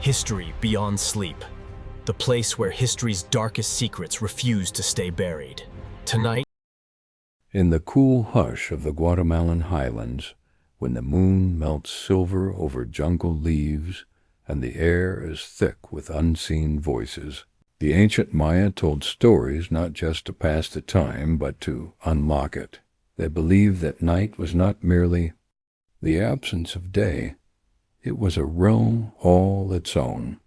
History beyond sleep. The place where history's darkest secrets refuse to stay buried. Tonight, in the cool hush of the Guatemalan highlands, when the moon melts silver over jungle leaves and the air is thick with unseen voices, the ancient Maya told stories not just to pass the time, but to unlock it. They believed that night was not merely the absence of day. It was a realm all its own.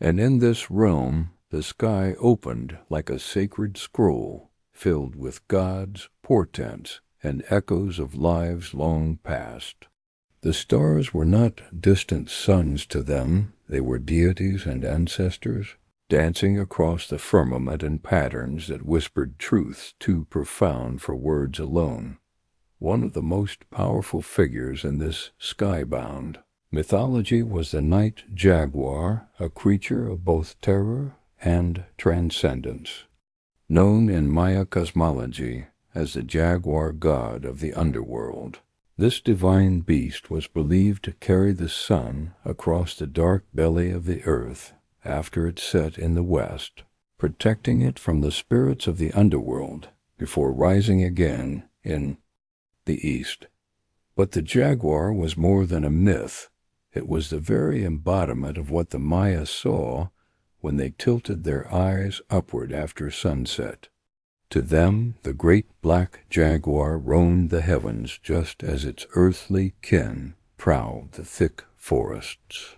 And in this realm, the sky opened like a sacred scroll, filled with gods, portents, and echoes of lives long past. The stars were not distant suns to them, they were deities and ancestors, dancing across the firmament in patterns that whispered truths too profound for words alone. One of the most powerful figures in this skybound mythology was the night jaguar, a creature of both terror and transcendence. Known in Maya cosmology as the jaguar god of the underworld, this divine beast was believed to carry the sun across the dark belly of the earth after it set in the west, protecting it from the spirits of the underworld before rising again in the east. But the jaguar was more than a myth. It was the very embodiment of what the Maya saw when they tilted their eyes upward after sunset. To them, the great black jaguar roamed the heavens just as its earthly kin prowled the thick forests.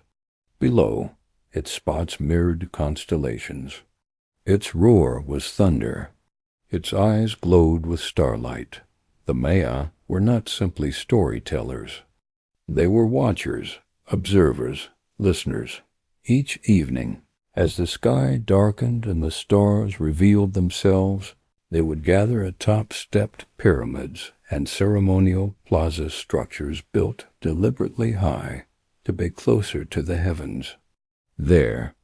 Below, its spots mirrored constellations. Its roar was thunder. Its eyes glowed with starlight. The Maya were not simply storytellers. They were watchers, observers, listeners. Each evening, as the sky darkened and the stars revealed themselves, they would gather atop stepped pyramids and ceremonial plaza structures built deliberately high to be closer to the heavens. There,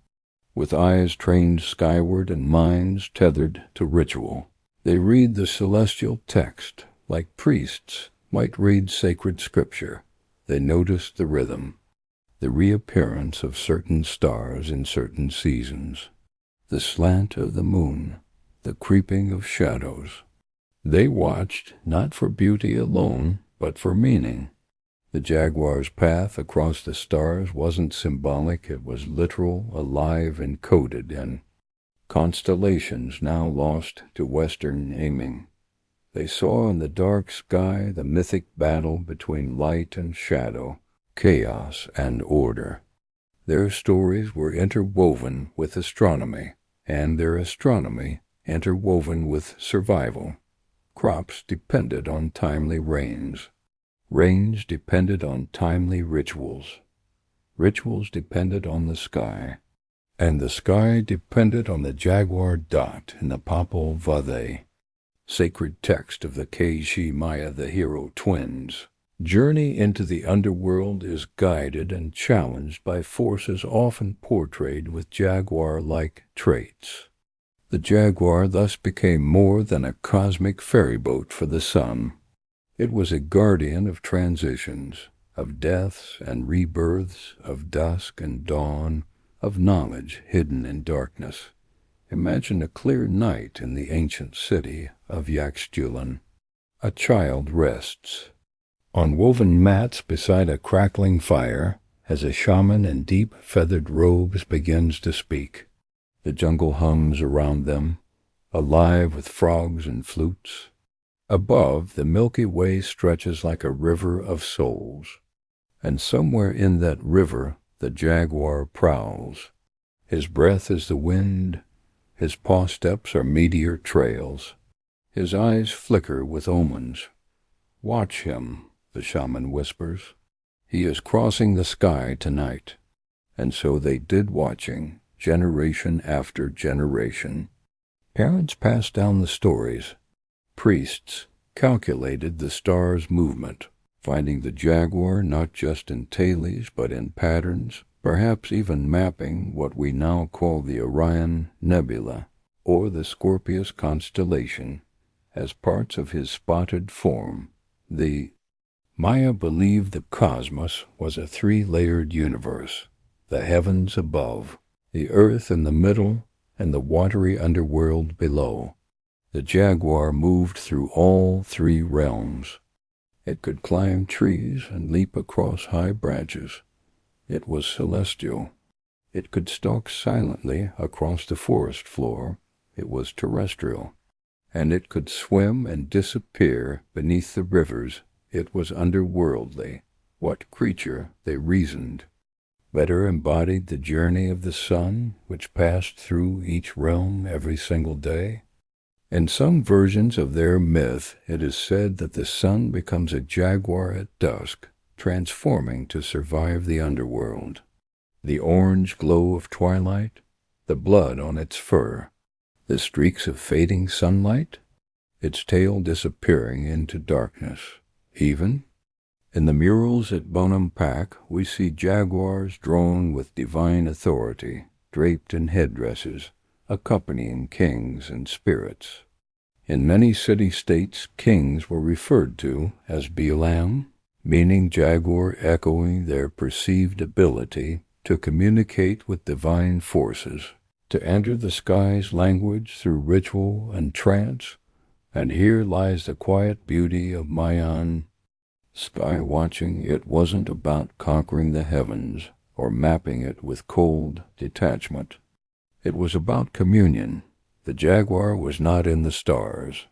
with eyes trained skyward and minds tethered to ritual, they read the celestial text like priests might read sacred scripture. They noticed the rhythm, the reappearance of certain stars in certain seasons, the slant of the moon, the creeping of shadows. They watched not for beauty alone, but for meaning. The jaguar's path across the stars wasn't symbolic, it was literal, alive, and coded in constellations now lost to Western aiming. They saw in the dark sky the mythic battle between light and shadow, chaos and order. Their stories were interwoven with astronomy, and their astronomy interwoven with survival. Crops depended on timely rains. Rains depended on timely rituals. Rituals depended on the sky. And the sky depended on the jaguar dot in the Popol Vuh, sacred text of the Keishi Maya, the hero twins. Journey into the underworld is guided and challenged by forces often portrayed with jaguar-like traits. The jaguar thus became more than a cosmic ferryboat for the sun. It was a guardian of transitions, of deaths and rebirths, of dusk and dawn, of knowledge hidden in darkness. Imagine a clear night in the ancient city of Yaxchilan. A child rests on woven mats beside a crackling fire as a shaman in deep feathered robes begins to speak. The jungle hums around them, alive with frogs and flutes. Above, the Milky Way stretches like a river of souls, and somewhere in that river the jaguar prowls. His breath is the wind, his paw steps are meteor trails. His eyes flicker with omens. Watch him, the shaman whispers. He is crossing the sky tonight. And so they did watching, generation after generation. Parents passed down the stories. Priests calculated the stars' movement, finding the jaguar not just in tailies but in patterns, perhaps even mapping what we now call the Orion Nebula or the Scorpius constellation as parts of his spotted form. The Maya believed the cosmos was a three-layered universe. the heavens above, the earth in the middle, and the watery underworld below. The jaguar moved through all three realms. It could climb trees and leap across high branches. It was celestial. It could stalk silently across the forest floor. It was terrestrial. And it could swim and disappear beneath the rivers. It was underworldly. What creature, they reasoned, better embodied the journey of the sun, which passed through each realm every single day? In some versions of their myth, it is said that the sun becomes a jaguar at dusk, transforming to survive the underworld. The orange glow of twilight, the blood on its fur, the streaks of fading sunlight, its tail disappearing into darkness. Even in the murals at Bonampak, we see jaguars drawn with divine authority, draped in headdresses, accompanying kings and spirits. In many city-states, kings were referred to as Bilam, meaning jaguar, echoing their perceived ability to communicate with divine forces, to enter the sky's language through ritual and trance. And here lies the quiet beauty of Mayan sky watching. It wasn't about conquering the heavens or mapping it with cold detachment. It was about communion. The jaguar was not in the stars.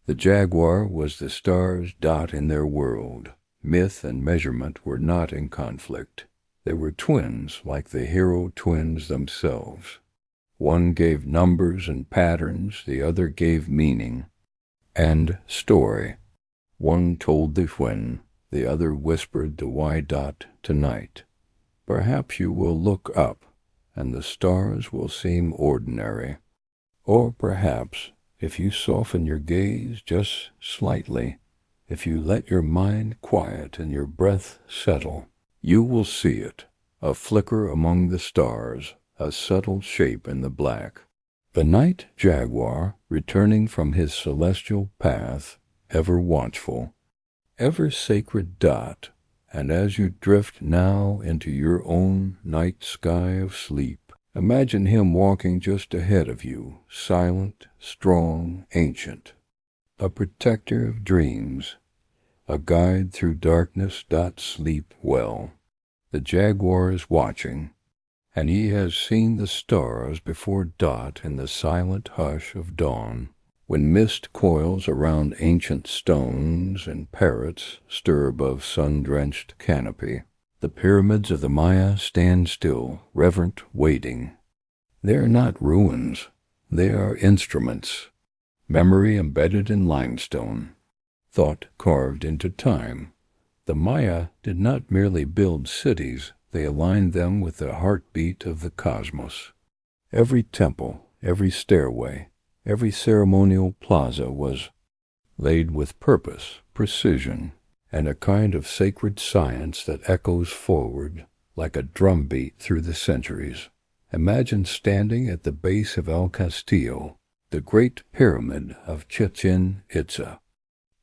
The jaguar was the stars' dot in their world. Myth and measurement were not in conflict. They were twins, like the hero twins themselves. One gave numbers and patterns, the other gave meaning and story. One told the when, the other whispered the why dot tonight. Perhaps you will look up, and the stars will seem ordinary. Or perhaps, if you soften your gaze just slightly, if you let your mind quiet and your breath settle, you will see it, a flicker among the stars, a subtle shape in the black. The night jaguar, returning from his celestial path, ever watchful, ever sacred dot, and as you drift now into your own night sky of sleep, imagine him walking just ahead of you, silent, strong, ancient, a protector of dreams, a guide through darkness. Sleep well. The jaguar is watching, and he has seen the stars before Dot in the silent hush of dawn, when mist coils around ancient stones and parrots stir above sun-drenched canopy. The pyramids of the Maya stand still, reverent, waiting. They are not ruins. They are instruments, memory embedded in limestone, thought carved into time. The Maya did not merely build cities, they aligned them with the heartbeat of the cosmos. Every temple, every stairway, every ceremonial plaza was laid with purpose, precision, and a kind of sacred science that echoes forward like a drumbeat through the centuries. Imagine standing at the base of El Castillo, the great pyramid of Chichen Itza.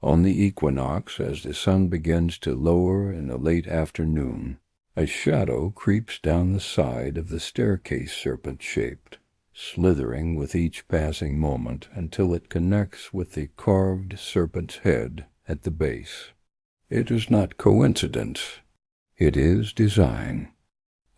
On the equinox, as the sun begins to lower in the late afternoon, a shadow creeps down the side of the staircase serpent-shaped, slithering with each passing moment until it connects with the carved serpent's head at the base. It is not coincidence. It is design.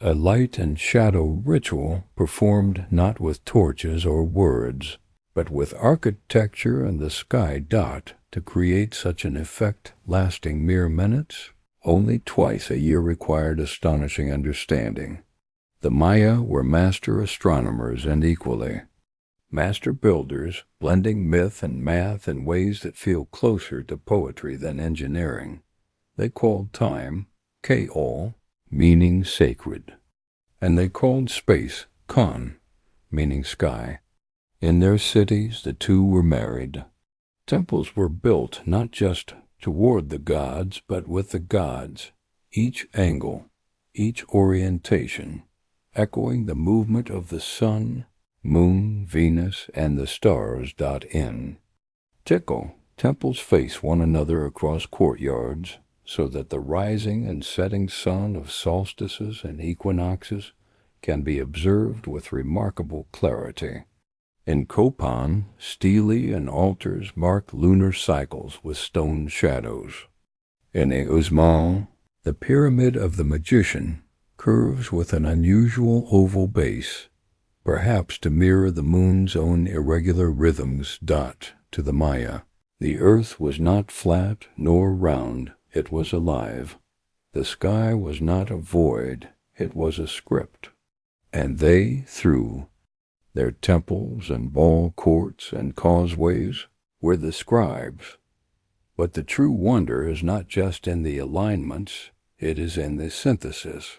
A light and shadow ritual performed not with torches or words, but with architecture and the sky dot to create such an effect lasting mere minutes. Only twice a year required astonishing understanding. The Maya were master astronomers and equally master builders, blending myth and math in ways that feel closer to poetry than engineering. They called time K-ol, meaning sacred, and they called space Kan, meaning sky. In their cities, the two were married. Temples were built not just toward the gods, but with the gods, each angle, each orientation, echoing the movement of the sun, moon, Venus, and the stars. In Tikal, temples face one another across courtyards, so that the rising and setting sun of solstices and equinoxes can be observed with remarkable clarity. In Copan, stelae and altars mark lunar cycles with stone shadows. In Uxmal, the pyramid of the magician curves with an unusual oval base, perhaps to mirror the moon's own irregular rhythms. To the Maya, the earth was not flat nor round, it was alive. The sky was not a void, it was a script. And they, through their temples and ball courts and causeways, were the scribes. But the true wonder is not just in the alignments, it is in the synthesis.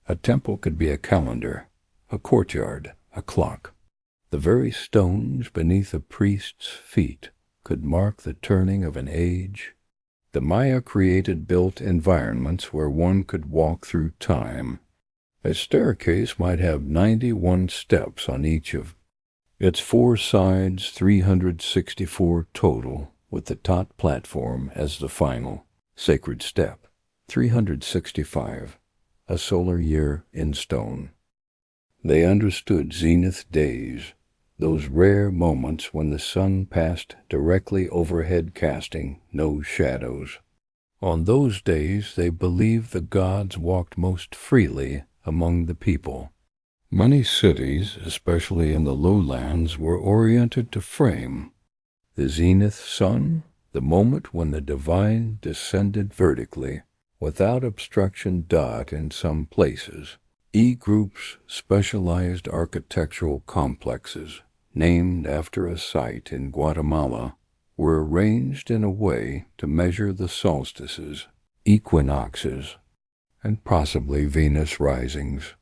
A temple could be a calendar, a courtyard, a clock. The very stones beneath a priest's feet could mark the turning of an age. The Maya created built environments where one could walk through time. A staircase might have 91 steps on each of its 4 sides, 364 total, with the top platform as the final sacred step. 365, a solar year in stone. They understood zenith days, those rare moments when the sun passed directly overhead, casting no shadows. On those days they believed the gods walked most freely among the people. Many cities, especially in the lowlands, were oriented to frame the zenith sun, the moment when the divine descended vertically, without obstruction. In some places, E-groups, specialized architectural complexes, named after a site in Guatemala, were arranged in a way to measure the solstices, equinoxes, and possibly Venus risings.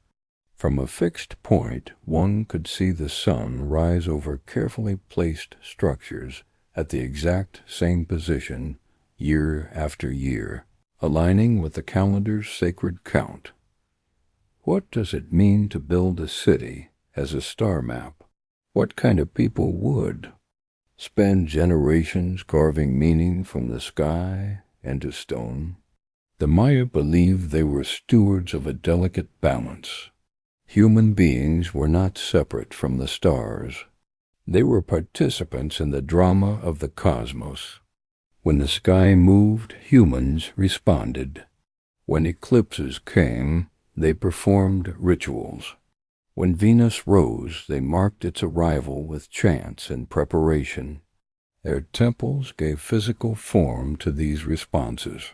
From a fixed point, one could see the sun rise over carefully placed structures at the exact same position year after year, aligning with the calendar's sacred count. What does it mean to build a city as a star map? What kind of people would spend generations carving meaning from the sky into stone? The Maya believed they were stewards of a delicate balance. Human beings were not separate from the stars. They were participants in the drama of the cosmos. When the sky moved, humans responded. When eclipses came, they performed rituals. When Venus rose, they marked its arrival with chants and preparation. Their temples gave physical form to these responses.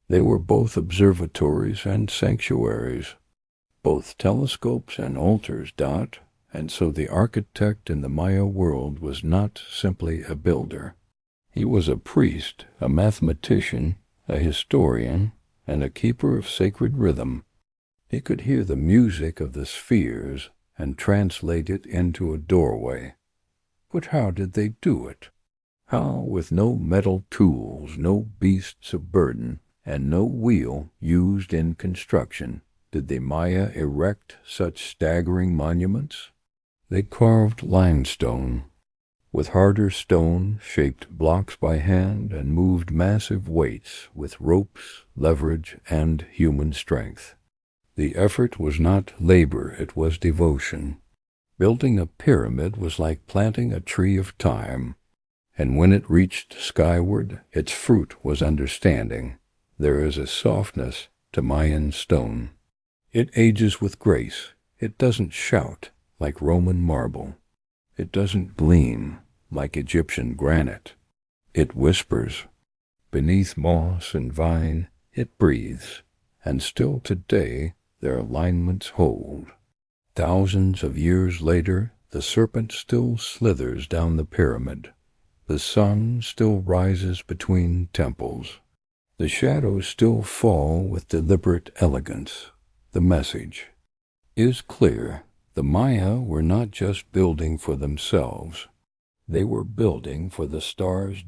They were both observatories and sanctuaries, both telescopes and altars. And so the architect in the Maya world was not simply a builder. He was a priest, a mathematician, a historian, and a keeper of sacred rhythm. He could hear the music of the spheres and translate it into a doorway. But how did they do it? How, with no metal tools, no beasts of burden, and no wheel used in construction, did the Maya erect such staggering monuments? They carved limestone. With harder stone, shaped blocks by hand, and moved massive weights with ropes, leverage, and human strength. The effort was not labor, it was devotion. Building a pyramid was like planting a tree of time, and when it reached skyward, its fruit was understanding. There is a softness to Mayan stone. It ages with grace. It doesn't shout like Roman marble. It doesn't gleam like Egyptian granite. It whispers. Beneath moss and vine, it breathes, and still today their alignments hold. Thousands of years later, the serpent still slithers down the pyramid. The sun still rises between temples. The shadows still fall with deliberate elegance. The message is clear. The Maya were not just building for themselves. They were building for the stars.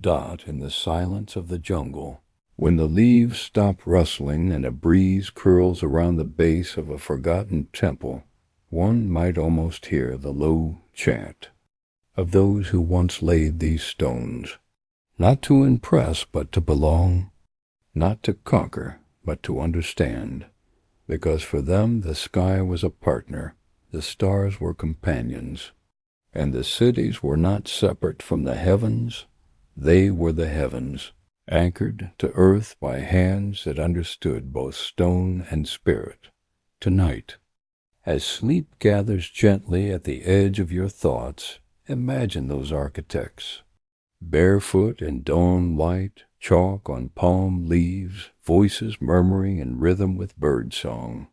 In the silence of the jungle, when the leaves stop rustling and a breeze curls around the base of a forgotten temple, one might almost hear the low chant of those who once laid these stones, not to impress but to belong, not to conquer but to understand, because for them the sky was a partner, the stars were companions, and the cities were not separate from the heavens, they were the heavens, anchored to earth by hands that understood both stone and spirit. Tonight, as sleep gathers gently at the edge of your thoughts, imagine those architects, barefoot in dawn light, chalk on palm leaves, voices murmuring in rhythm with birdsong.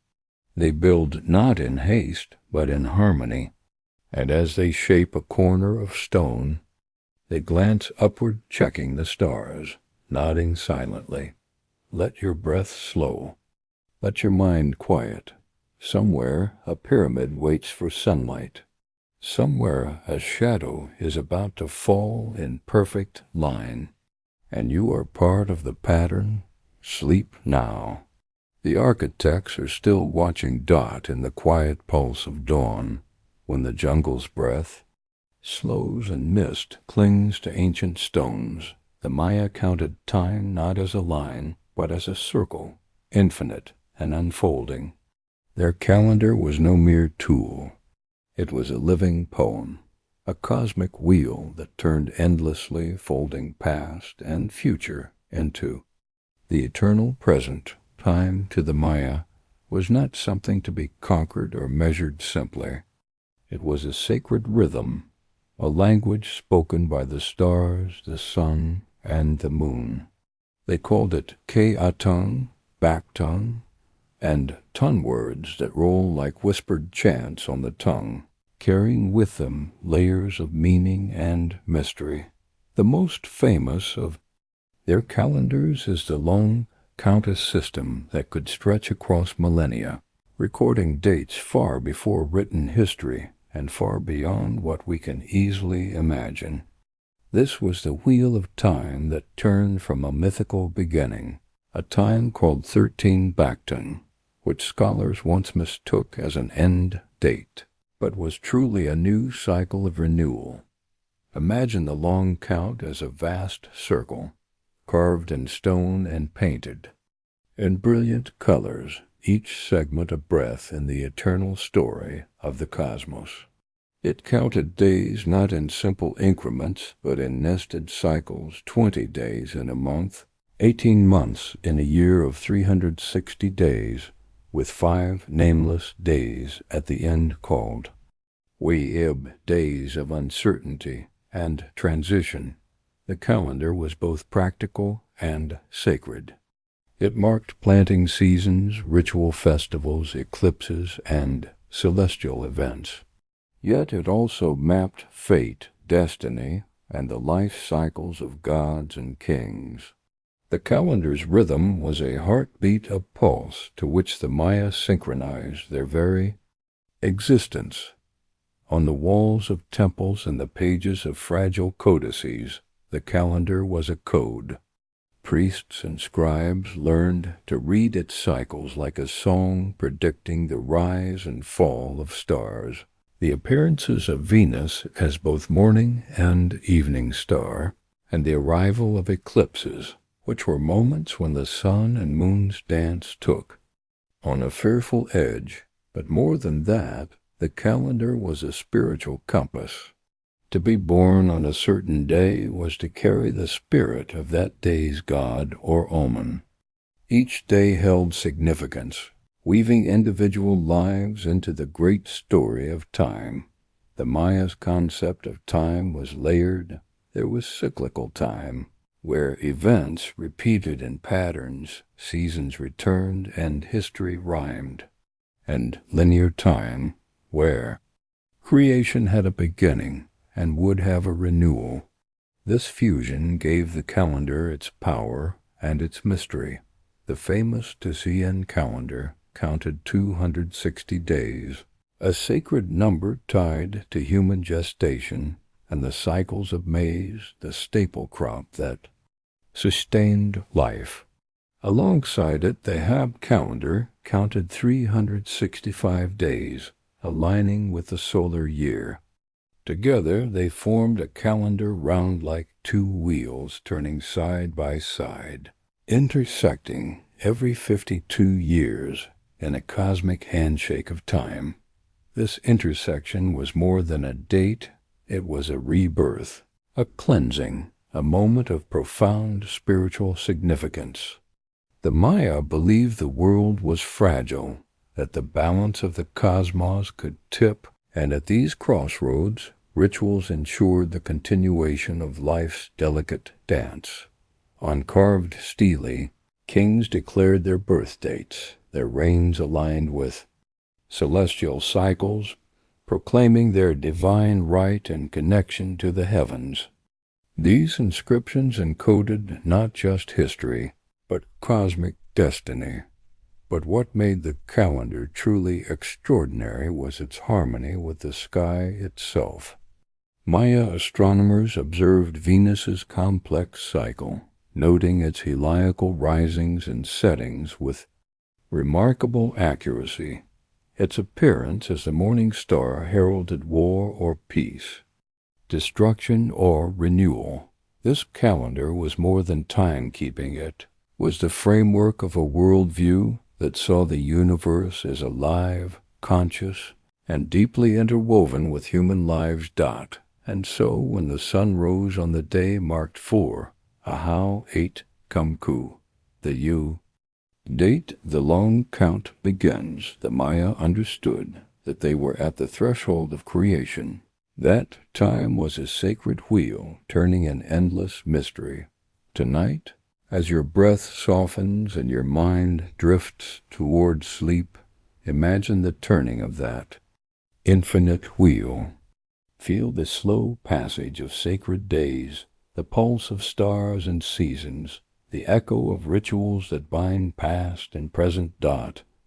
They build not in haste, but in harmony, and as they shape a corner of stone, they glance upward, checking the stars, nodding silently. Let your breath slow. Let your mind quiet. Somewhere a pyramid waits for sunlight. Somewhere a shadow is about to fall in perfect line, and you are part of the pattern. Sleep now. The architects are still watching Dot in the quiet pulse of dawn, when the jungle's breath slows and mist clings to ancient stones. The Maya counted time not as a line, but as a circle, infinite and unfolding. Their calendar was no mere tool. It was a living poem, a cosmic wheel that turned endlessly, folding past and future into the eternal present. Time to the Maya was not something to be conquered or measured simply. It was a sacred rhythm, a language spoken by the stars, the sun, and the moon. They called it Ke-Atun, back tongue, and ton words that roll like whispered chants on the tongue, carrying with them layers of meaning and mystery. The most famous of their calendars is the lone countess system that could stretch across millennia, recording dates far before written history and far beyond what we can easily imagine. This was the wheel of time that turned from a mythical beginning, a time called 13 Bacton, which scholars once mistook as an end date, but was truly a new cycle of renewal. Imagine the long count as a vast circle, carved in stone and painted in brilliant colors, each segment a breath in the eternal story of the cosmos. It counted days not in simple increments, but in nested cycles, 20 days in a month, 18 months in a year of 360 days, with 5 nameless days at the end called We'eb, days of uncertainty and transition. The calendar was both practical and sacred. It marked planting seasons, ritual festivals, eclipses, and celestial events. Yet it also mapped fate, destiny, and the life cycles of gods and kings. The calendar's rhythm was a heartbeat, a pulse to which the Maya synchronized their very existence. On the walls of temples and the pages of fragile codices, the calendar was a code. Priests and scribes learned to read its cycles like a song predicting the rise and fall of stars, the appearances of Venus as both morning and evening star, and the arrival of eclipses, which were moments when the sun and moon's dance took on a fearful edge. But more than that, the calendar was a spiritual compass. To be born on a certain day was to carry the spirit of that day's god or omen. Each day held significance, weaving individual lives into the great story of time. The Maya's concept of time was layered. There was cyclical time, where events repeated in patterns, seasons returned, and history rhymed, and linear time, where creation had a beginning and would have a renewal. This fusion gave the calendar its power and its mystery. The famous Tisaean calendar counted 260 days, a sacred number tied to human gestation and the cycles of maize, the staple crop that sustained life. Alongside it, the Hab calendar counted 365 days, aligning with the solar year. Together they formed a calendar round like two wheels turning side by side, intersecting every 52 years in a cosmic handshake of time. This intersection was more than a date, it was a rebirth, a cleansing, a moment of profound spiritual significance. The Maya believed the world was fragile, that the balance of the cosmos could tip, and at these crossroads, rituals ensured the continuation of life's delicate dance. On carved stelae, kings declared their birth dates, their reigns aligned with celestial cycles, proclaiming their divine right and connection to the heavens. These inscriptions encoded not just history, but cosmic destiny. But what made the calendar truly extraordinary was its harmony with the sky itself. Maya astronomers observed Venus's complex cycle, noting its heliacal risings and settings with remarkable accuracy. Its appearance as the morning star heralded war or peace, destruction or renewal. This calendar was more than timekeeping, it was the framework of a worldview that saw the universe as alive, conscious, and deeply interwoven with human lives. And so, when the sun rose on the day marked 4, Ahau 8 Kumku, the date the long count begins, the Maya understood that they were at the threshold of creation. That time was a sacred wheel turning in endless mystery. Tonight, as your breath softens and your mind drifts toward sleep, imagine the turning of that infinite wheel. Feel the slow passage of sacred days, the pulse of stars and seasons, the echo of rituals that bind past and present.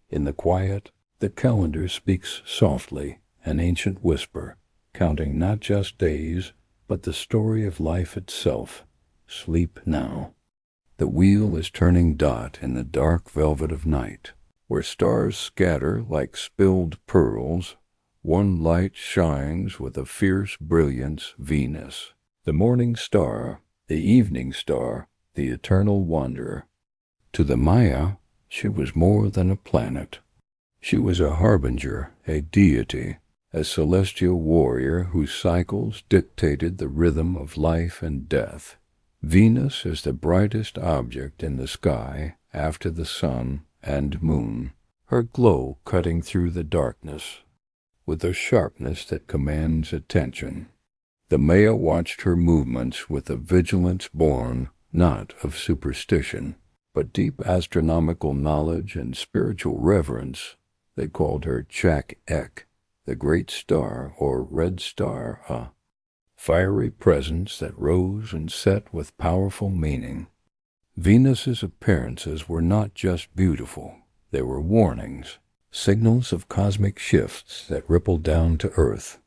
In the quiet, the calendar speaks softly, an ancient whisper, counting not just days, but the story of life itself. Sleep now. The wheel is turning. In the dark velvet of night, where stars scatter like spilled pearls, one light shines with a fierce brilliance. Venus, the morning star, the evening star, the eternal wanderer. To the Maya, she was more than a planet. She was a harbinger, a deity, a celestial warrior whose cycles dictated the rhythm of life and death. Venus is the brightest object in the sky after the sun and moon, her glow cutting through the darkness with a sharpness that commands attention. The Maya watched her movements with a vigilance born not of superstition, but deep astronomical knowledge and spiritual reverence. They called her Chak Ek, the great star or red star, a fiery presence that rose and set with powerful meaning. Venus's appearances were not just beautiful, they were warnings, signals of cosmic shifts that rippled down to Earth.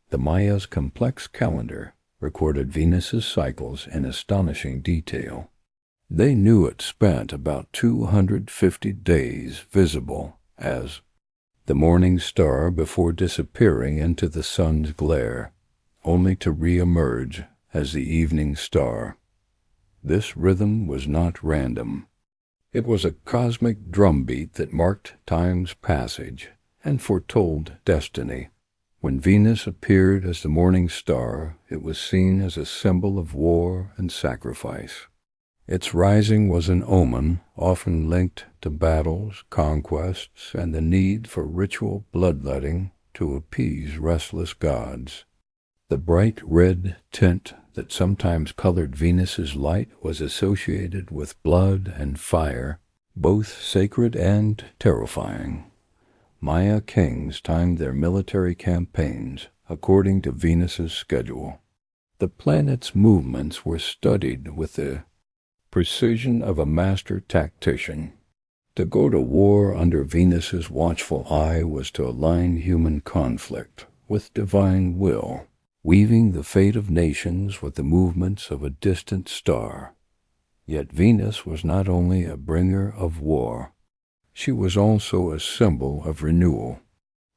The Maya's complex calendar recorded Venus's cycles in astonishing detail. They knew it spent about 250 days visible as the morning star before disappearing into the sun's glare, only to re-emerge as the evening star. This rhythm was not random. It was a cosmic drumbeat that marked time's passage and foretold destiny. When Venus appeared as the morning star, it was seen as a symbol of war and sacrifice. Its rising was an omen, often linked to battles, conquests, and the need for ritual bloodletting to appease restless gods. The bright red tint that sometimes colored Venus's light was associated with blood and fire, both sacred and terrifying. Maya kings timed their military campaigns according to Venus's schedule. The planet's movements were studied with the precision of a master tactician. To go to war under Venus's watchful eye was to align human conflict with divine will, weaving the fate of nations with the movements of a distant star. Yet Venus was not only a bringer of war, she was also a symbol of renewal.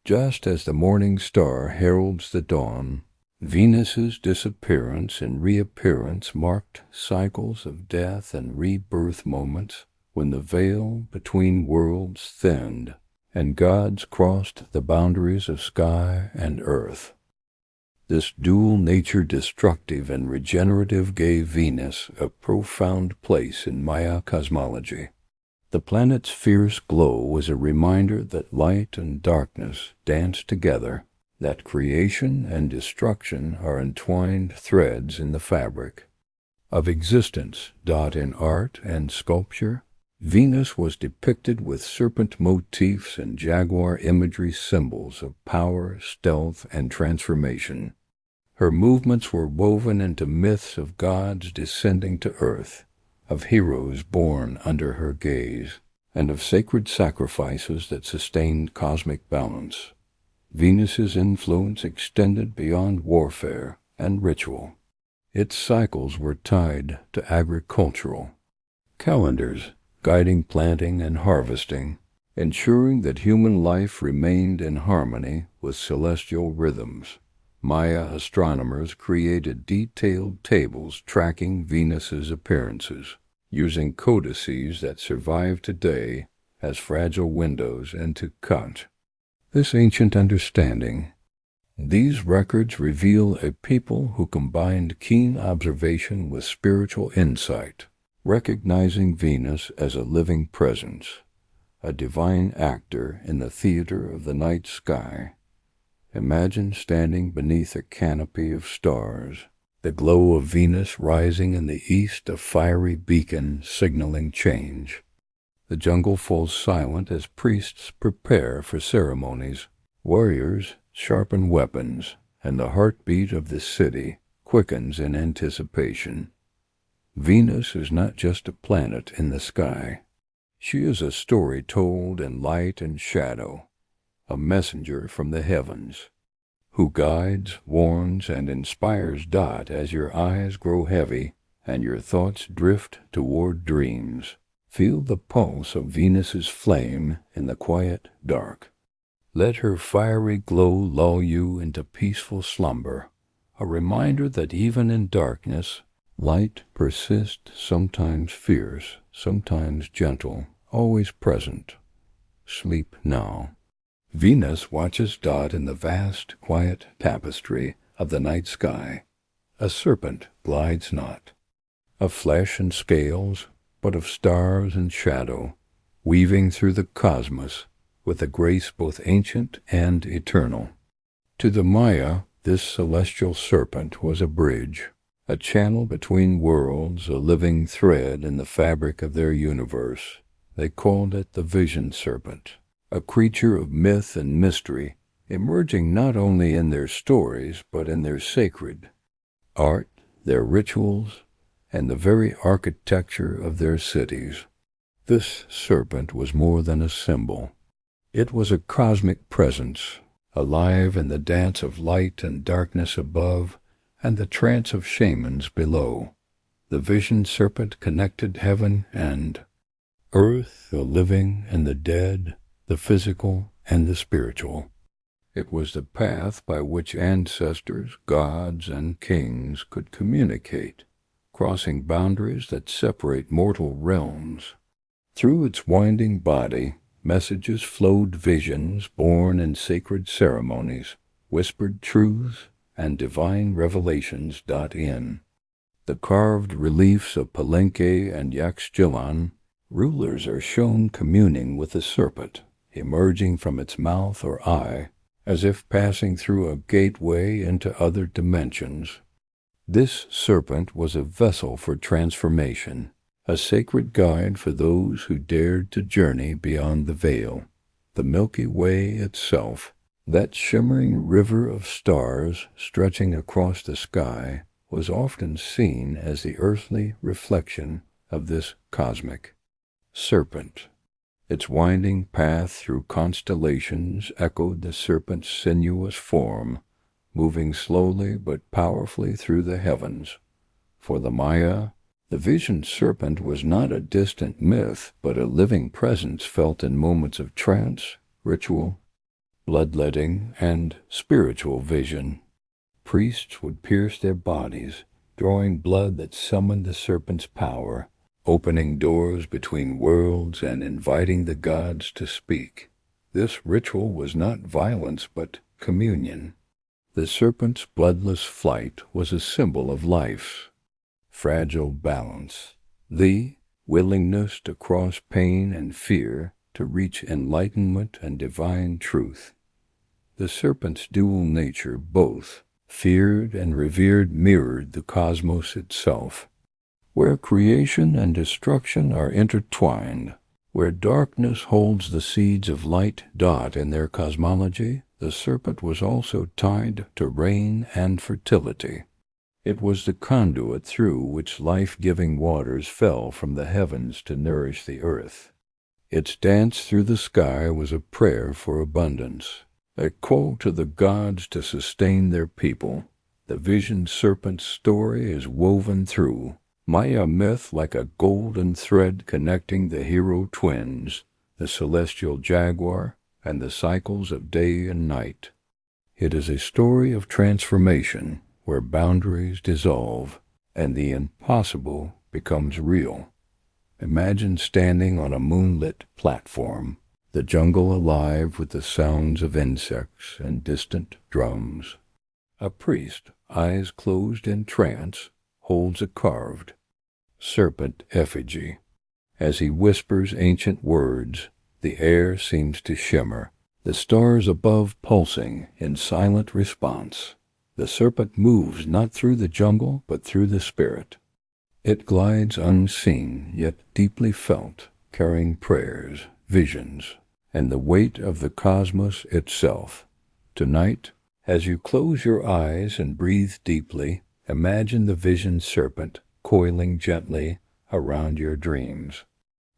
Just as the morning star heralds the dawn, Venus's disappearance and reappearance marked cycles of death and rebirth, moments when the veil between worlds thinned and gods crossed the boundaries of sky and earth. This dual nature, destructive and regenerative, gave Venus a profound place in Maya cosmology. The planet's fierce glow was a reminder that light and darkness dance together, that creation and destruction are entwined threads in the fabric of existence. In art and sculpture, Venus was depicted with serpent motifs and jaguar imagery, symbols of power, stealth, and transformation. Her movements were woven into myths of gods descending to earth, of heroes born under her gaze, and of sacred sacrifices that sustained cosmic balance. Venus's influence extended beyond warfare and ritual. Its cycles were tied to agricultural calendars, guiding planting and harvesting, ensuring that human life remained in harmony with celestial rhythms. Maya astronomers created detailed tables tracking Venus's appearances, using codices that survive today as fragile windows into Kant. This ancient understanding, these records reveal a people who combined keen observation with spiritual insight, recognizing Venus as a living presence, a divine actor in the theater of the night sky. Imagine standing beneath a canopy of stars, the glow of Venus rising in the east, a fiery beacon signaling change. The jungle falls silent as priests prepare for ceremonies. Warriors sharpen weapons, and the heartbeat of the city quickens in anticipation. Venus is not just a planet in the sky. She is a story told in light and shadow, a messenger from the heavens, who guides, warns, and inspires. As your eyes grow heavy and your thoughts drift toward dreams, feel the pulse of Venus's flame in the quiet dark. Let her fiery glow lull you into peaceful slumber, a reminder that even in darkness, light persists, sometimes fierce, sometimes gentle, always present. Sleep now. Venus watches in the vast, quiet tapestry of the night sky. A serpent glides not, of flesh and scales, but of stars and shadow, weaving through the cosmos with a grace both ancient and eternal. To the Maya, this celestial serpent was a bridge, a channel between worlds, a living thread in the fabric of their universe. They called it the vision serpent, a creature of myth and mystery, emerging not only in their stories but in their sacred art, their rituals, and the very architecture of their cities. This serpent was more than a symbol. It was a cosmic presence, alive in the dance of light and darkness above and the trance of shamans below. The vision serpent connected heaven and earth, the living and the dead, the physical and the spiritual. It was the path by which ancestors, gods, and kings could communicate, crossing boundaries that separate mortal realms. Through its winding body, messages flowed, visions born in sacred ceremonies, whispered truths, and divine revelations. In the carved reliefs of Palenque and Yaxchilan, rulers are shown communing with the serpent, emerging from its mouth or eye, as if passing through a gateway into other dimensions. This serpent was a vessel for transformation, a sacred guide for those who dared to journey beyond the veil. The Milky Way itself, that shimmering river of stars stretching across the sky, was often seen as the earthly reflection of this cosmic serpent. Its winding path through constellations echoed the serpent's sinuous form, moving slowly but powerfully through the heavens. For the Maya, the vision serpent was not a distant myth, but a living presence felt in moments of trance, ritual, bloodletting, and spiritual vision. Priests would pierce their bodies, drawing blood that summoned the serpent's power, opening doors between worlds and inviting the gods to speak. This ritual was not violence but communion. The serpent's bloodless flight was a symbol of life's fragile balance, the willingness to cross pain and fear to reach enlightenment and divine truth. The serpent's dual nature, both feared and revered, mirrored the cosmos itself. Where creation and destruction are intertwined, where darkness holds the seeds of light dot in their cosmology, the serpent was also tied to rain and fertility. It was the conduit through which life-giving waters fell from the heavens to nourish the earth. Its dance through the sky was a prayer for abundance, a call to the gods to sustain their people. The vision serpent's story is woven through Maya myth like a golden thread connecting the hero twins, the celestial jaguar, and the cycles of day and night. It is a story of transformation where boundaries dissolve and the impossible becomes real. Imagine standing on a moonlit platform, the jungle alive with the sounds of insects and distant drums. A priest, eyes closed in trance, holds a carved serpent effigy. As he whispers ancient words, the air seems to shimmer, the stars above pulsing in silent response. The serpent moves not through the jungle, but through the spirit. It glides unseen, yet deeply felt, carrying prayers, visions, and the weight of the cosmos itself. Tonight, as you close your eyes and breathe deeply, imagine the vision serpent coiling gently around your dreams.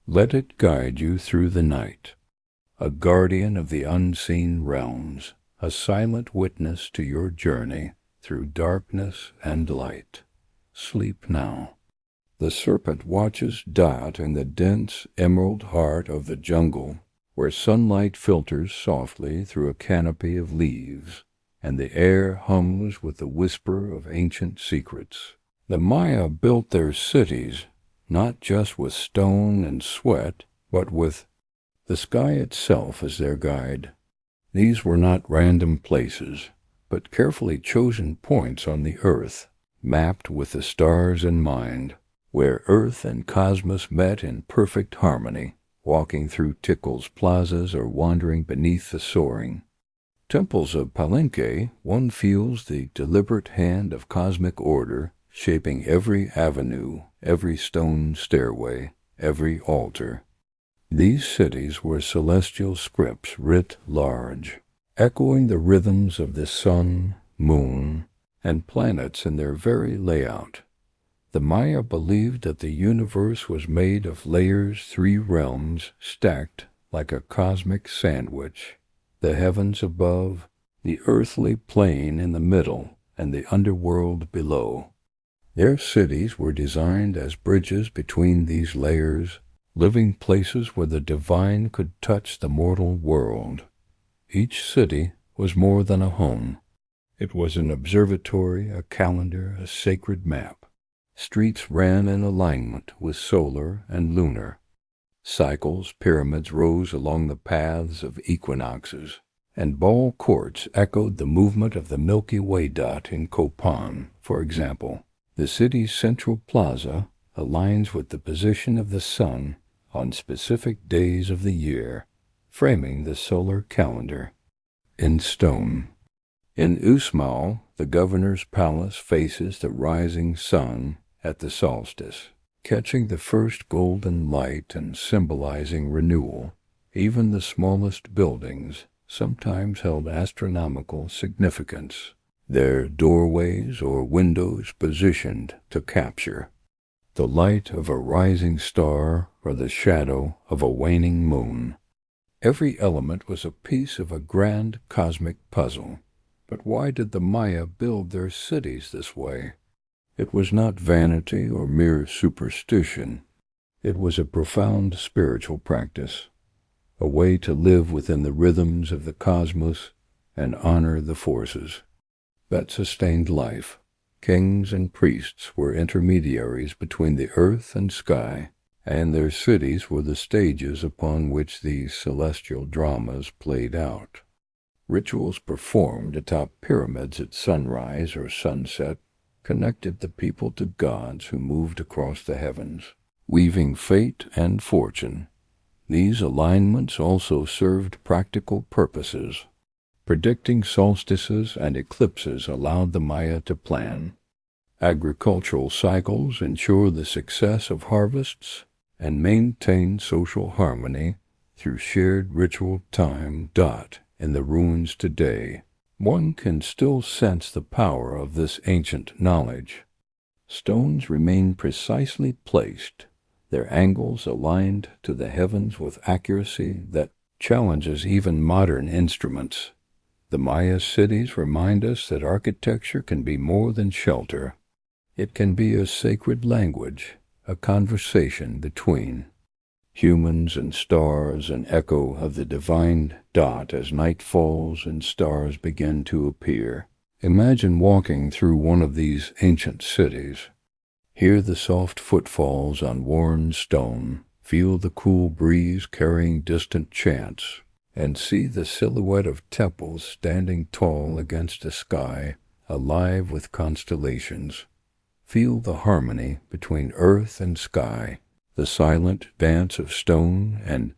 Let it guide you through the night, a guardian of the unseen realms, a silent witness to your journey through darkness and light. Sleep now. The serpent watches Dot in the dense emerald heart of the jungle, where sunlight filters softly through a canopy of leaves, and the air hums with the whisper of ancient secrets. The Maya built their cities not just with stone and sweat, but with the sky itself as their guide. These were not random places, but carefully chosen points on the earth, mapped with the stars in mind, where earth and cosmos met in perfect harmony, walking through Tikkal's plazas or wandering beneath the soaring temples of Palenque. One feels the deliberate hand of cosmic order shaping every avenue, every stone stairway, every altar. These cities were celestial scripts writ large, echoing the rhythms of the sun, moon, and planets in their very layout. The Maya believed that the universe was made of layers, 3 realms stacked like a cosmic sandwich, the heavens above, the earthly plane in the middle, and the underworld below. Their cities were designed as bridges between these layers, living places where the divine could touch the mortal world. Each city was more than a home. It was an observatory, a calendar, a sacred map. Streets ran in alignment with solar and lunar. Cycles, pyramids rose along the paths of equinoxes, and ball courts echoed the movement of the Milky Way dot in Copan, for example. The city's central plaza aligns with the position of the sun on specific days of the year, framing the solar calendar in stone. In Uxmal, the governor's palace faces the rising sun at the solstice, catching the first golden light and symbolizing renewal. Even the smallest buildings sometimes held astronomical significance, their doorways or windows positioned to capture the light of a rising star or the shadow of a waning moon. Every element was a piece of a grand cosmic puzzle. But why did the Maya build their cities this way? It was not vanity or mere superstition. It was a profound spiritual practice, a way to live within the rhythms of the cosmos and honor the forces that sustained life. Kings and priests were intermediaries between the earth and sky, and their cities were the stages upon which these celestial dramas played out. Rituals performed atop pyramids at sunrise or sunset connected the people to gods who moved across the heavens, weaving fate and fortune. These alignments also served practical purposes. Predicting solstices and eclipses allowed the Maya to plan. Agricultural cycles ensure the success of harvests and maintain social harmony through shared ritual time. In the ruins today, one can still sense the power of this ancient knowledge. Stones remain precisely placed, their angles aligned to the heavens with accuracy that challenges even modern instruments. The Maya cities remind us that architecture can be more than shelter. It can be a sacred language, a conversation between humans and stars, an echo of the divine as night falls and stars begin to appear. Imagine walking through one of these ancient cities. Hear the soft footfalls on worn stone, feel the cool breeze carrying distant chants, and see the silhouette of temples standing tall against a sky alive with constellations. Feel the harmony between earth and sky, the silent dance of stone and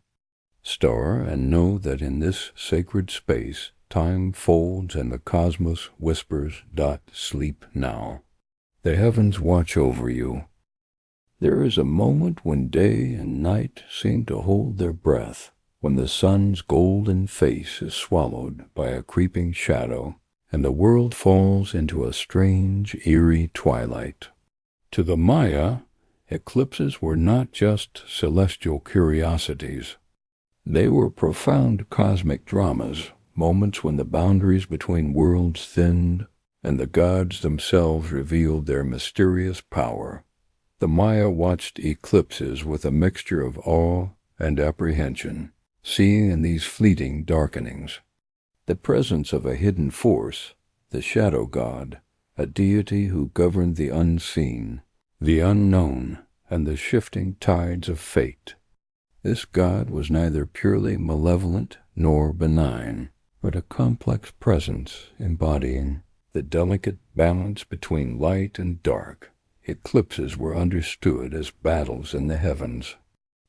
star, and know that in this sacred space time folds and the cosmos whispers, "Sleep now." The heavens watch over you. There is a moment when day and night seem to hold their breath, when the sun's golden face is swallowed by a creeping shadow, and the world falls into a strange, eerie twilight. To the Maya, eclipses were not just celestial curiosities. They were profound cosmic dramas, moments when the boundaries between worlds thinned and the gods themselves revealed their mysterious power. The Maya watched eclipses with a mixture of awe and apprehension, seeing in these fleeting darkenings the presence of a hidden force, the shadow god, a deity who governed the unseen, the unknown, and the shifting tides of fate. This god was neither purely malevolent nor benign, but a complex presence embodying the delicate balance between light and dark. Eclipses were understood as battles in the heavens.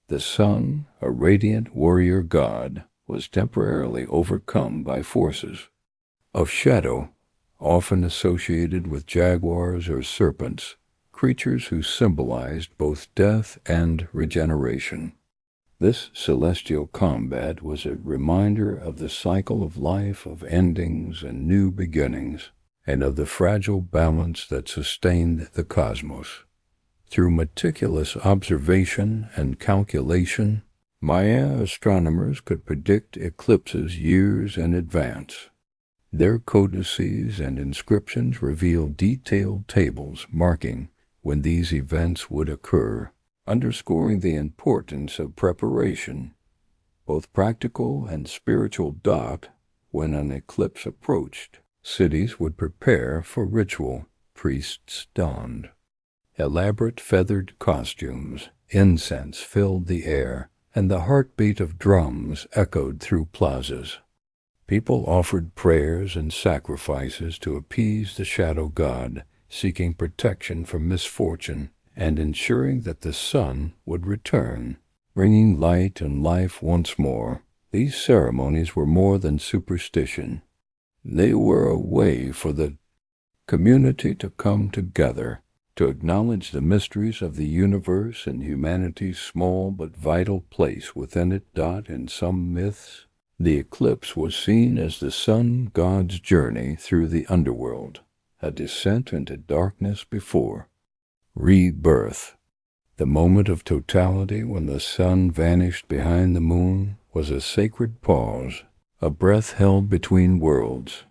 The sun, a radiant warrior god, was temporarily overcome by forces of shadow, often associated with jaguars or serpents, creatures who symbolized both death and regeneration. This celestial combat was a reminder of the cycle of life, of endings and new beginnings, and of the fragile balance that sustained the cosmos. Through meticulous observation and calculation, Maya astronomers could predict eclipses years in advance. Their codices and inscriptions reveal detailed tables marking when these events would occur, underscoring the importance of preparation, both practical and spiritual. When an eclipse approached, cities would prepare for ritual. Priests donned elaborate feathered costumes, incense filled the air, and the heartbeat of drums echoed through plazas. People offered prayers and sacrifices to appease the shadow god, seeking protection from misfortune and ensuring that the sun would return, bringing light and life once more. These ceremonies were more than superstition. They were a way for the community to come together, to acknowledge the mysteries of the universe and humanity's small but vital place within it. In some myths, the eclipse was seen as the sun god's journey through the underworld, a descent into darkness before rebirth. The moment of totality when the sun vanished behind the moon was a sacred pause, a breath held between worlds.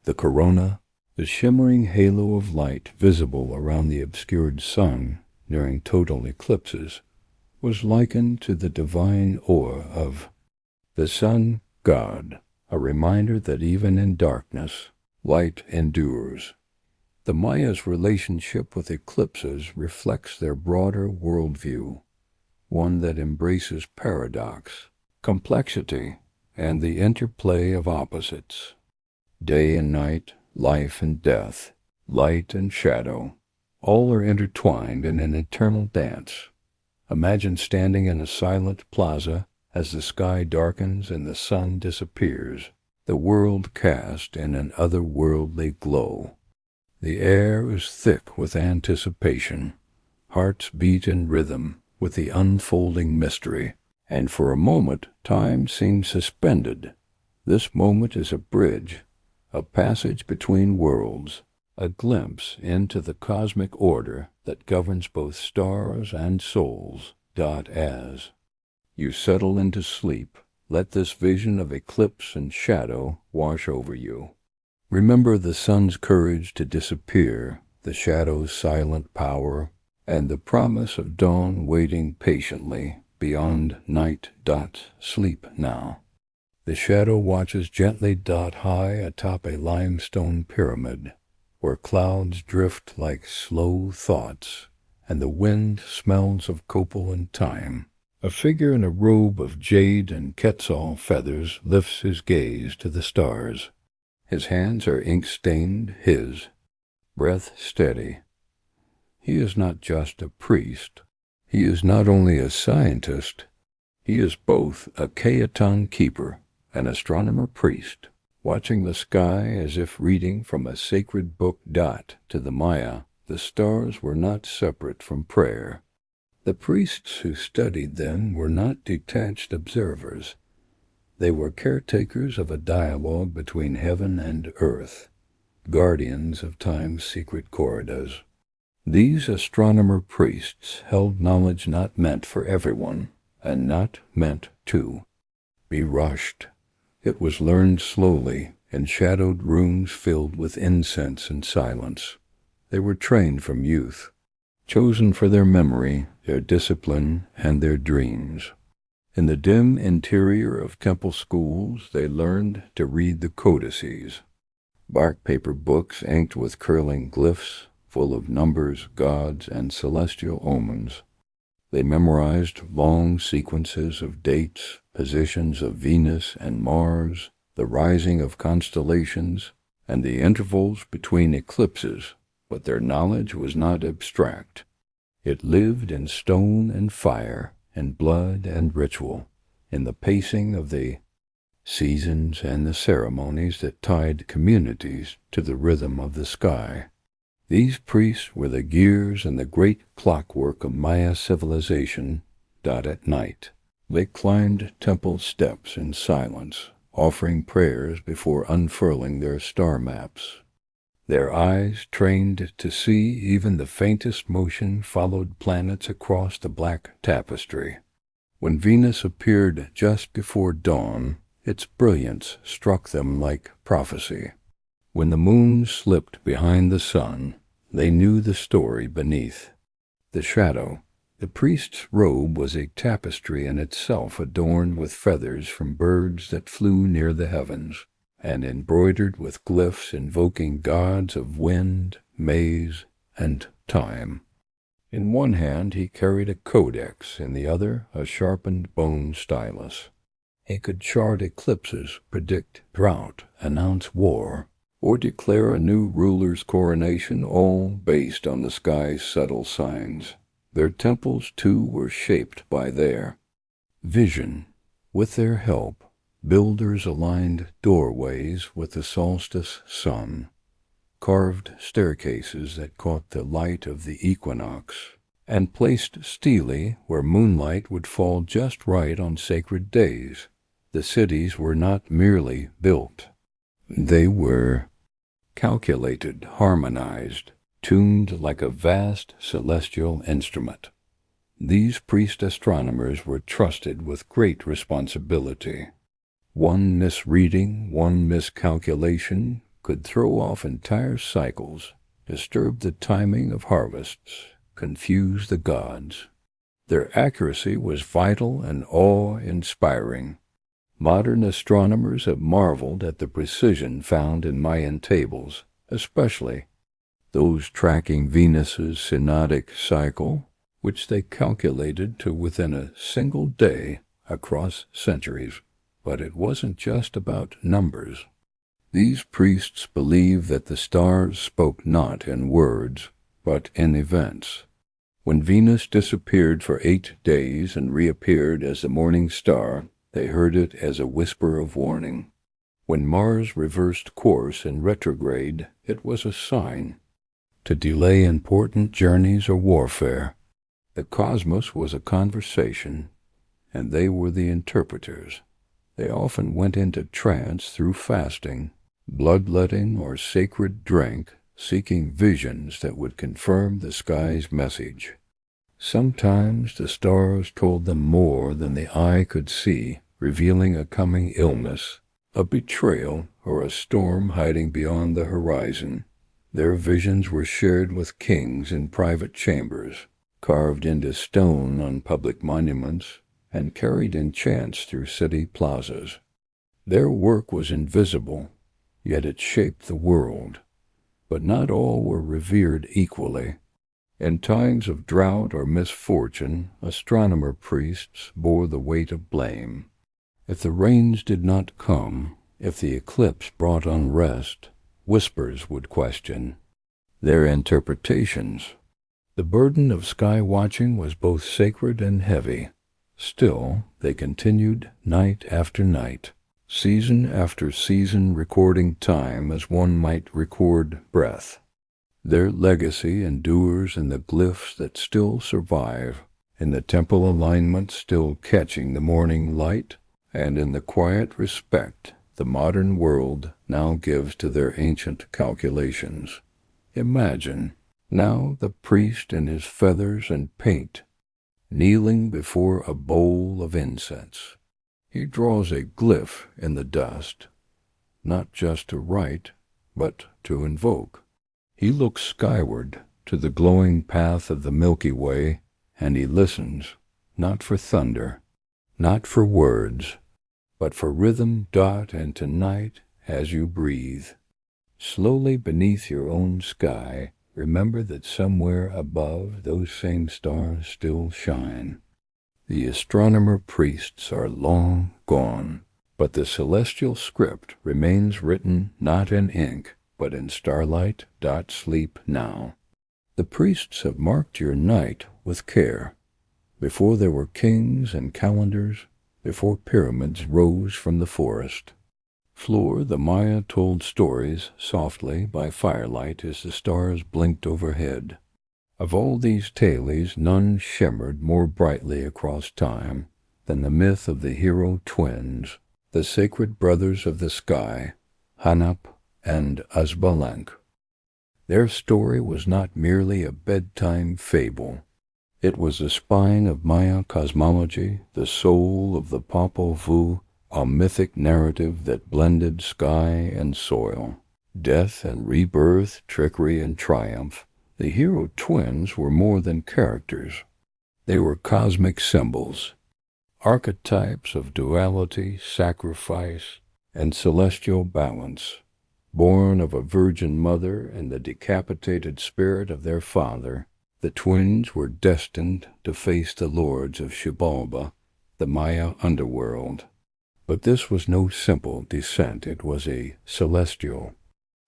The corona, the shimmering halo of light visible around the obscured sun during total eclipses, was likened to the divine aura of the sun god, a reminder that even in darkness, light endures. The Maya's relationship with eclipses reflects their broader worldview, one that embraces paradox, complexity, and the interplay of opposites. Day and night, life and death, light and shadow, all are intertwined in an eternal dance. Imagine standing in a silent plaza as the sky darkens and the sun disappears, the world cast in an otherworldly glow. The air is thick with anticipation. Hearts beat in rhythm with the unfolding mystery, and for a moment time seems suspended. This moment is a bridge, a passage between worlds, a glimpse into the cosmic order that governs both stars and souls. As you settle into sleep, let this vision of eclipse and shadow wash over you. Remember the sun's courage to disappear, the shadow's silent power, and the promise of dawn waiting patiently beyond night. Sleep now. The shadow watches gently high atop a limestone pyramid, where clouds drift like slow thoughts, and the wind smells of copal and thyme. A figure in a robe of jade and quetzal feathers lifts his gaze to the stars. His hands are ink-stained, his breath steady. He is not just a priest. He is not only a scientist. He is both a Cayetan keeper, an astronomer priest, watching the sky as if reading from a sacred book. To the Maya, the stars were not separate from prayer. The priests who studied them were not detached observers. They were caretakers of a dialogue between heaven and earth, guardians of time's secret corridors. These astronomer priests held knowledge not meant for everyone, and not meant to be rushed. It was learned slowly in shadowed rooms filled with incense and silence. They were trained from youth, chosen for their memory, their discipline, and their dreams. In the dim interior of temple schools, they learned to read the codices, bark paper books inked with curling glyphs, full of numbers, gods, and celestial omens. They memorized long sequences of dates, positions of Venus and Mars, the rising of constellations, and the intervals between eclipses, but their knowledge was not abstract. It lived in stone and fire, in blood and ritual, in the pacing of the seasons and the ceremonies that tied communities to the rhythm of the sky. These priests were the gears and the great clockwork of Maya civilization. At night, they climbed temple steps in silence, offering prayers before unfurling their star maps. Their eyes, trained to see even the faintest motion, followed planets across the black tapestry. When Venus appeared just before dawn, its brilliance struck them like prophecy. When the moon slipped behind the sun, they knew the story beneath. The shadow. The priest's robe was a tapestry in itself, adorned with feathers from birds that flew near the heavens, and embroidered with glyphs invoking gods of wind, maize, and time. In one hand he carried a codex, in the other a sharpened bone stylus. He could chart eclipses, predict drought, announce war, or declare a new ruler's coronation, all based on the sky's subtle signs. Their temples, too, were shaped by their vision. With their help, builders aligned doorways with the solstice sun, carved staircases that caught the light of the equinox, and placed stelae where moonlight would fall just right on sacred days. The cities were not merely built. They were calculated, harmonized, tuned like a vast celestial instrument. These priest astronomers were trusted with great responsibility. One misreading, one miscalculation could throw off entire cycles, disturb the timing of harvests, confuse the gods. Their accuracy was vital and awe-inspiring. Modern astronomers have marveled at the precision found in Mayan tables, especially those tracking Venus's synodic cycle, which they calculated to within a single day across centuries. But it wasn't just about numbers. These priests believed that the stars spoke not in words, but in events. When Venus disappeared for 8 days and reappeared as the morning star, they heard it as a whisper of warning. When Mars reversed course in retrograde, it was a sign to delay important journeys or warfare. The cosmos was a conversation, and they were the interpreters. They often went into trance through fasting, bloodletting, or sacred drink, seeking visions that would confirm the sky's message. Sometimes the stars told them more than the eye could see, revealing a coming illness, a betrayal, or a storm hiding beyond the horizon. Their visions were shared with kings in private chambers, carved into stone on public monuments, and carried in chants through city plazas. Their work was invisible, yet it shaped the world. But not all were revered equally. In times of drought or misfortune, astronomer priests bore the weight of blame. If the rains did not come, if the eclipse brought unrest, whispers would question their interpretations. The burden of sky watching was both sacred and heavy. Still, they continued night after night, season after season, recording time as one might record breath. Their legacy endures in the glyphs that still survive, in the temple alignments still catching the morning light, and in the quiet respect the modern world now gives to their ancient calculations. Imagine, now, the priest in his feathers and paint, kneeling before a bowl of incense. He draws a glyph in the dust, not just to write, but to invoke. He looks skyward to the glowing path of the Milky Way, and he listens, not for thunder, not for words, but for rhythm, dot, and tonight as you breathe. Slowly beneath your own sky, remember that somewhere above those same stars still shine. The astronomer priests are long gone, but the celestial script remains written not in ink, but in starlight. Sleep now. The priests have marked your night with care. Before there were kings and calendars, before pyramids rose from the forest floor, the Maya told stories softly by firelight as the stars blinked overhead. Of all these tales, none shimmered more brightly across time than the myth of the hero twins, the sacred brothers of the sky, Hanap and Asbalank. Their story was not merely a bedtime fable. It was the spine of Maya cosmology, the soul of the Popol Vuh, a mythic narrative that blended sky and soil, death and rebirth, trickery and triumph. The hero twins were more than characters. They were cosmic symbols, archetypes of duality, sacrifice, and celestial balance. Born of a virgin mother and the decapitated spirit of their father, the twins were destined to face the lords of Xibalba, the Maya underworld. But this was no simple descent, it was a celestial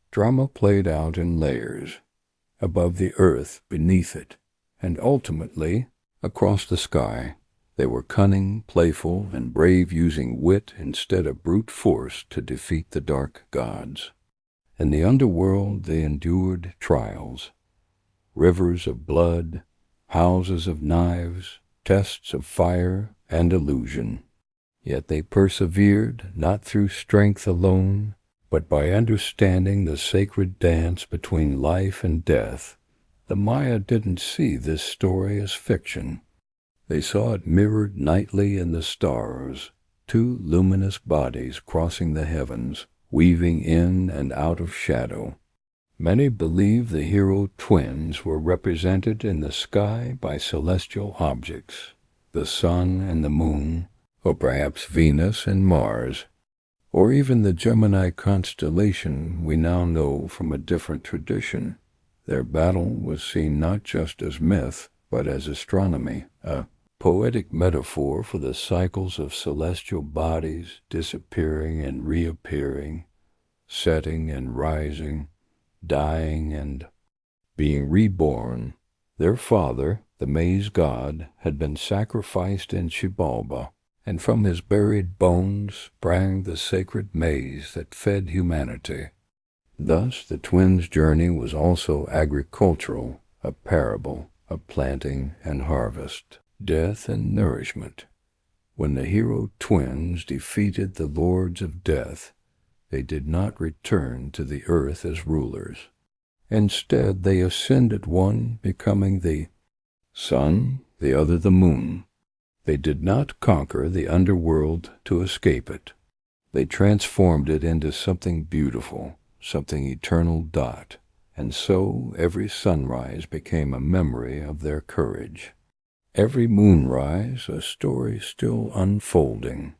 drama played out in layers, above the earth, beneath it, and ultimately across the sky. They were cunning, playful, and brave, using wit instead of brute force to defeat the dark gods. In the underworld they endured trials, rivers of blood, houses of knives, tests of fire and illusion. Yet they persevered, not through strength alone, but by understanding the sacred dance between life and death. The Maya didn't see this story as fiction. They saw it mirrored nightly in the stars, two luminous bodies crossing the heavens, weaving in and out of shadow. Many believe the hero twins were represented in the sky by celestial objects, the sun and the moon, or perhaps Venus and Mars, or even the Gemini constellation we now know from a different tradition. Their battle was seen not just as myth, but as astronomy, a poetic metaphor for the cycles of celestial bodies disappearing and reappearing, setting and rising, dying and being reborn. Their father, the maize god, had been sacrificed in Xibalba, and from his buried bones sprang the sacred maize that fed humanity. Thus the twins' journey was also agricultural, a parable of planting and harvest, death and nourishment. When the hero twins defeated the lords of death, they did not return to the earth as rulers. Instead, they ascended, one becoming the sun, the other the moon. They did not conquer the underworld to escape it. They transformed it into something beautiful, something eternal. And so every sunrise became a memory of their courage. Every moonrise, a story still unfolding.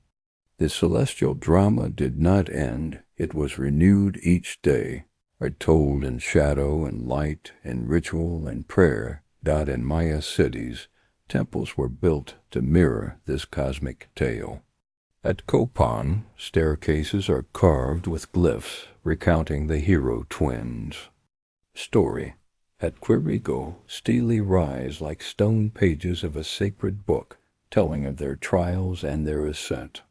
The celestial drama did not end. It was renewed each day, are told in shadow and light, in ritual and prayer. In Maya cities, temples were built to mirror this cosmic tale. At Copan, staircases are carved with glyphs recounting the hero twins' story. At Quirigo, stelae rise like stone pages of a sacred book, telling of their trials and their ascent.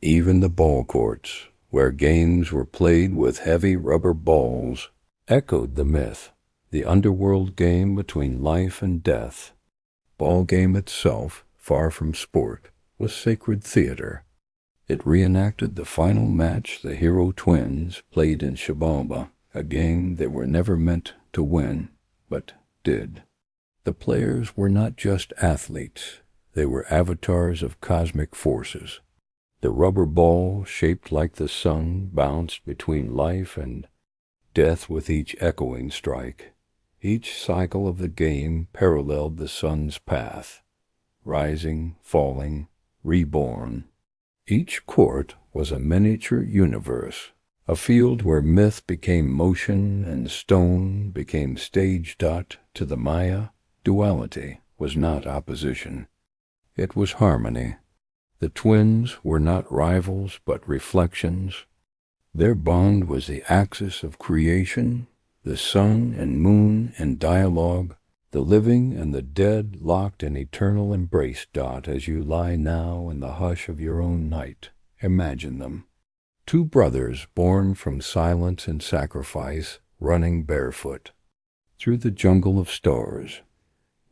Even the ball courts, where games were played with heavy rubber balls, echoed the myth, the underworld game between life and death. Ball game itself, far from sport, was sacred theater. It reenacted the final match the hero twins played in Xibalba, a game they were never meant to win, but did. The players were not just athletes, they were avatars of cosmic forces. The rubber ball, shaped like the sun, bounced between life and death with each echoing strike. Each cycle of the game paralleled the sun's path, rising, falling, reborn. Each court was a miniature universe, a field where myth became motion and stone became stage. To the Maya, duality was not opposition. It was harmony. The twins were not rivals but reflections. Their bond was the axis of creation, the sun and moon in dialogue, the living and the dead locked in eternal embrace. As you lie now in the hush of your own night, imagine them. Two brothers born from silence and sacrifice, running barefoot through the jungle of stars.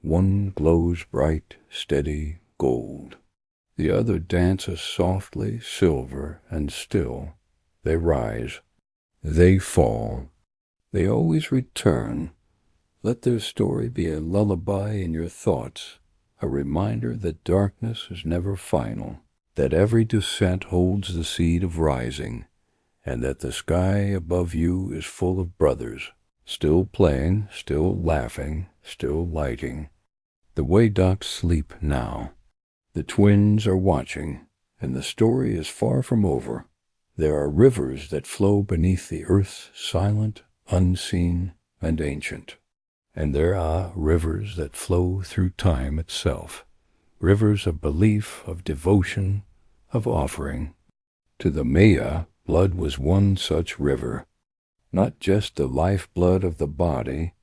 One glows bright, steady gold. The other dances softly silver and still. They rise. They fall. They always return. Let their story be a lullaby in your thoughts, a reminder that darkness is never final, that every descent holds the seed of rising, and that the sky above you is full of brothers, still playing, still laughing, still lighting. The Waydots sleep now. The twins are watching, and the story is far from over. There are rivers that flow beneath the earth, silent, unseen, and ancient. And there are rivers that flow through time itself, rivers of belief, of devotion, of offering. To the Maya, blood was one such river, not just the lifeblood of the body,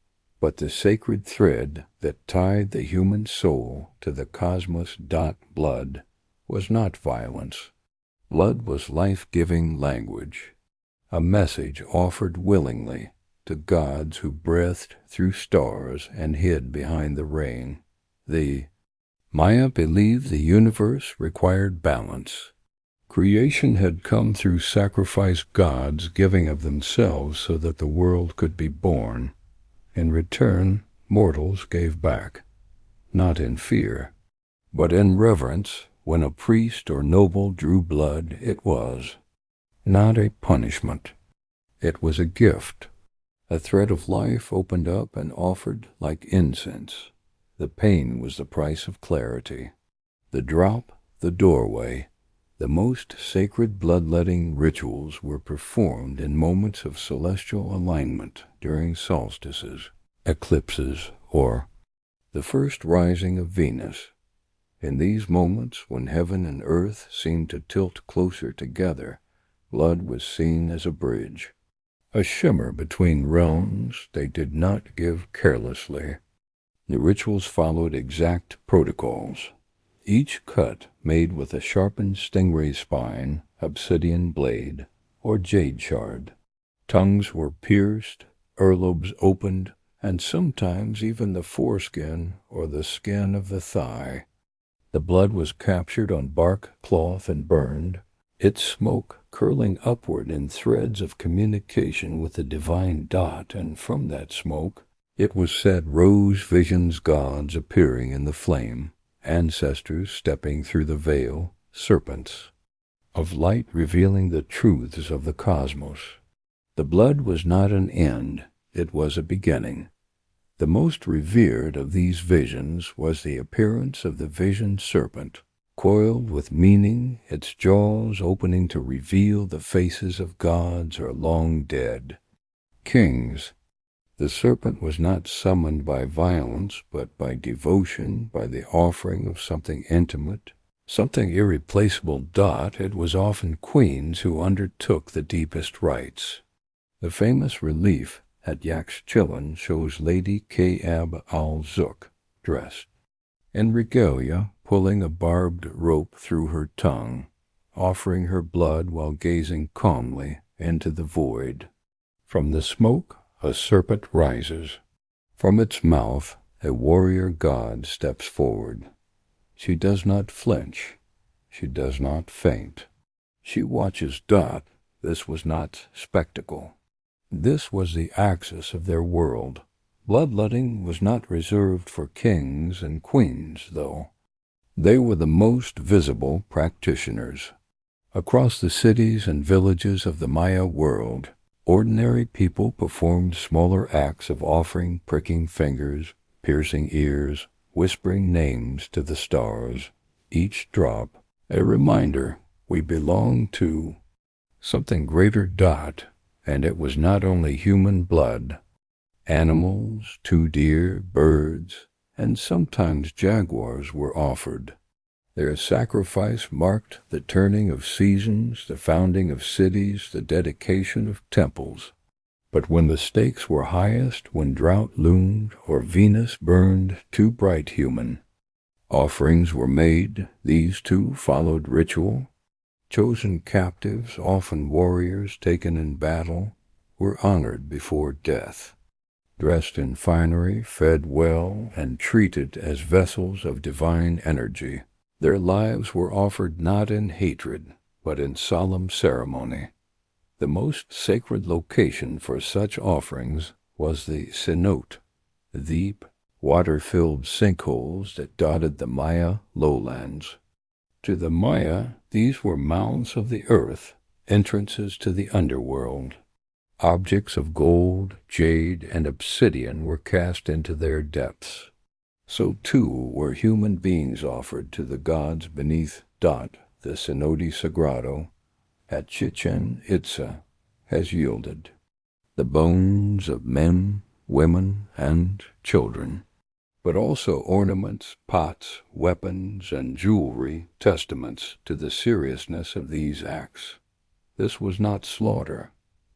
but the sacred thread that tied the human soul to the cosmos. Blood was not violence. Blood was life-giving language, a message offered willingly to gods who breathed through stars and hid behind the rain. The Maya believed the universe required balance. Creation had come through sacrifice, gods giving of themselves so that the world could be born. In return, mortals gave back, not in fear, but in reverence. When a priest or noble drew blood, it was not a punishment. It was a gift. A thread of life opened up and offered like incense. The pain was the price of clarity. The drop, the doorway. The most sacred bloodletting rituals were performed in moments of celestial alignment during solstices, eclipses, or the first rising of Venus. In these moments, when heaven and earth seemed to tilt closer together, blood was seen as a bridge, a shimmer between realms they did not give carelessly. The rituals followed exact protocols, each cut made with a sharpened stingray spine, obsidian blade, or jade shard. Tongues were pierced, earlobes opened, and sometimes even the foreskin or the skin of the thigh. The blood was captured on bark cloth and burned, its smoke curling upward in threads of communication with the divine dot, and from that smoke, it was said, rose visions, gods appearing in the flame, ancestors stepping through the veil, serpents of light revealing the truths of the cosmos. The blood was not an end, it was a beginning. The most revered of these visions was the appearance of the visioned serpent, coiled with meaning, its jaws opening to reveal the faces of gods or long dead kings. The serpent was not summoned by violence, but by devotion, by the offering of something intimate, something irreplaceable. It was often queens who undertook the deepest rites. The famous relief at Yaxchillan shows Lady Ka'ab al-Zuk, dressed in regalia, pulling a barbed rope through her tongue, offering her blood while gazing calmly into the void. From the smoke, a serpent rises. From its mouth, a warrior god steps forward. She does not flinch. She does not faint. She watches. This was not spectacle. This was the axis of their world. Bloodletting was not reserved for kings and queens, though. They were the most visible practitioners. Across the cities and villages of the Maya world, ordinary people performed smaller acts of offering, pricking fingers, piercing ears, whispering names to the stars, each drop a reminder we belong to something greater. And it was not only human blood. Animals, 2 deer, birds, and sometimes jaguars were offered. Their sacrifice marked the turning of seasons, the founding of cities, the dedication of temples. But when the stakes were highest, when drought loomed or Venus burned too bright, human offerings were made. These too followed ritual. Chosen captives, often warriors taken in battle, were honored before death. Dressed in finery, fed well, and treated as vessels of divine energy, their lives were offered not in hatred, but in solemn ceremony. The most sacred location for such offerings was the cenote, the deep, water-filled sinkholes that dotted the Maya lowlands. To the Maya, these were mouths of the earth, entrances to the underworld. Objects of gold, jade, and obsidian were cast into their depths. So too were human beings offered to the gods beneath. The cenote sagrado at Chichen Itza has yielded the bones of men, women, and children, but also ornaments, pots, weapons, and jewelry, testaments to the seriousness of these acts. This was not slaughter.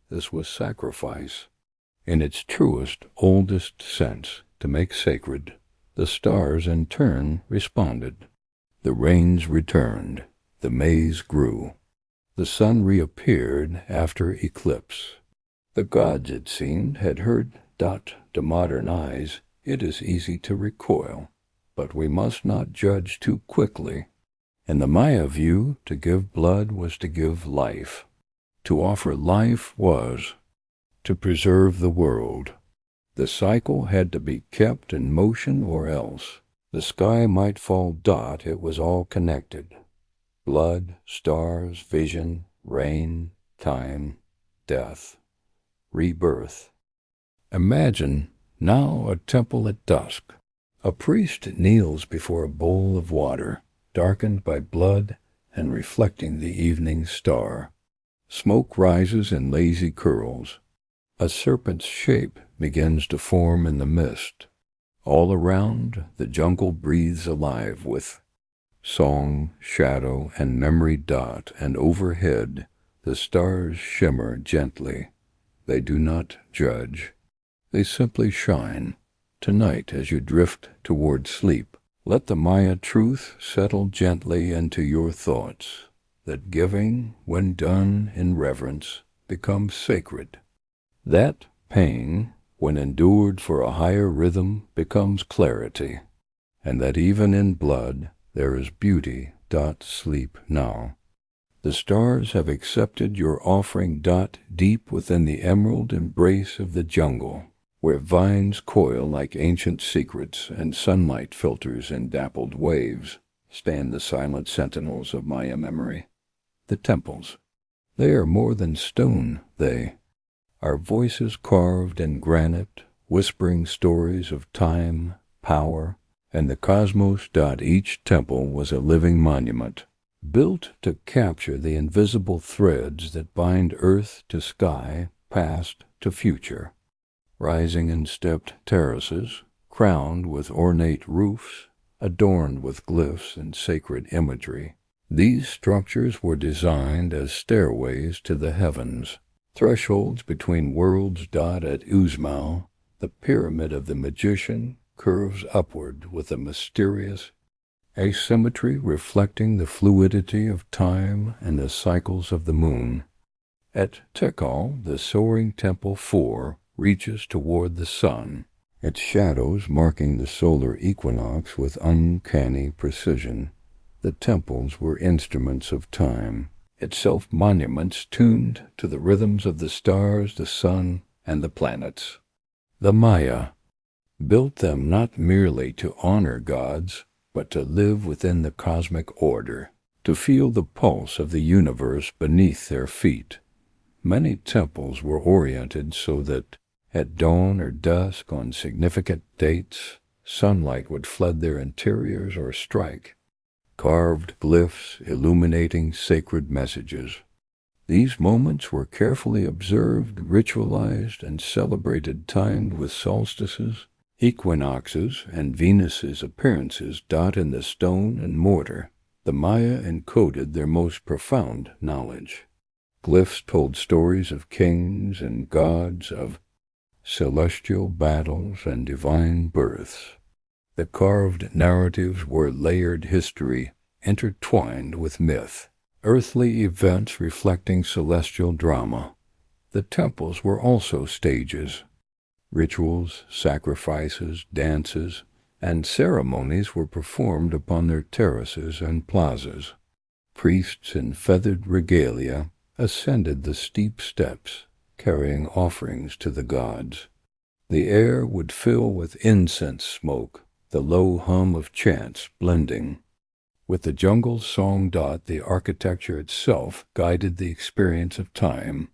This was sacrifice, in its truest, oldest sense, to make sacred. The stars in turn responded. The rains returned. The maize grew. The sun reappeared after eclipse. The gods, it seemed, had heard. To modern eyes, it is easy to recoil, but we must not judge too quickly. In the Maya view, to give blood was to give life. To offer life was to preserve the world. The cycle had to be kept in motion, or else the sky might fall. It was all connected. Blood, stars, vision, rain, time, death, rebirth. Imagine now a temple at dusk. A priest kneels before a bowl of water, darkened by blood and reflecting the evening star. Smoke rises in lazy curls. A serpent's shape begins to form in the mist. All around, the jungle breathes alive with song, shadow, and memory dot, and overhead, the stars shimmer gently. They do not judge. They simply shine. Tonight, as you drift toward sleep, let the Maya truth settle gently into your thoughts, that giving, when done in reverence, becomes sacred. That pain, when endured for a higher rhythm, becomes clarity, and that even in blood there is beauty. Sleep now. The stars have accepted your offering. Deep within the emerald embrace of the jungle, where vines coil like ancient secrets and sunlight filters in dappled waves, stand the silent sentinels of Maya memory. The temples. They are more than stone, they are voices carved in granite, whispering stories of time, power, and the cosmos. Each temple was a living monument, built to capture the invisible threads that bind earth to sky, past to future. Rising in stepped terraces, crowned with ornate roofs, adorned with glyphs and sacred imagery, these structures were designed as stairways to the heavens, thresholds between worlds. At Uzmau, the pyramid of the magician curves upward with a mysterious asymmetry reflecting the fluidity of time and the cycles of the moon. At Tikal, the soaring temple 4 reaches toward the sun, its shadows marking the solar equinox with uncanny precision. The temples were instruments of time, itself monuments tuned to the rhythms of the stars, the sun, and the planets. The Maya built them not merely to honor gods, but to live within the cosmic order, to feel the pulse of the universe beneath their feet. Many temples were oriented so that at dawn or dusk on significant dates, sunlight would flood their interiors or strike carved glyphs illuminating sacred messages. These moments were carefully observed, ritualized, and celebrated, timed with solstices, equinoxes, and Venus's appearances. In the stone and mortar, the Maya encoded their most profound knowledge. Glyphs told stories of kings and gods, of celestial battles and divine births. The carved narratives were layered history intertwined with myth, earthly events reflecting celestial drama. The temples were also stages. Rituals, sacrifices, dances, and ceremonies were performed upon their terraces and plazas. Priests in feathered regalia ascended the steep steps, carrying offerings to the gods. The air would fill with incense smoke, the low hum of chants blending with the jungle's song. The architecture itself guided the experience of time.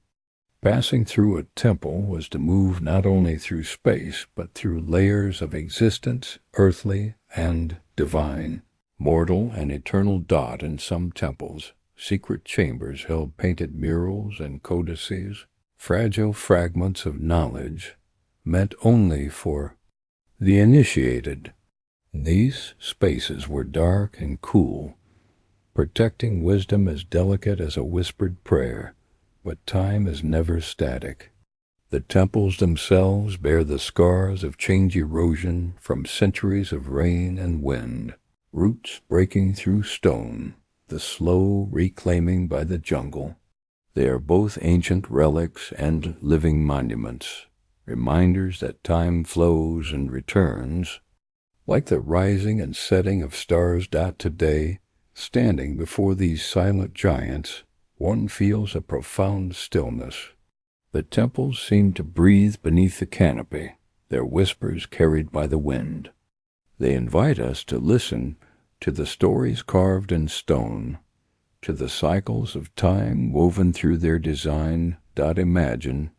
Passing through a temple was to move not only through space, but through layers of existence, earthly and divine, mortal and eternal. In some temples, secret chambers held painted murals and codices, fragile fragments of knowledge meant only for the initiated. These spaces were dark and cool, protecting wisdom as delicate as a whispered prayer, but time is never static. The temples themselves bear the scars of change erosion from centuries of rain and wind, roots breaking through stone, the slow reclaiming by the jungle. They are both ancient relics and living monuments, reminders that time flows and returns, like the rising and setting of stars. Today, standing before these silent giants, one feels a profound stillness. The temples seem to breathe beneath the canopy, their whispers carried by the wind. They invite us to listen to the stories carved in stone, to the cycles of time woven through their design. Imagine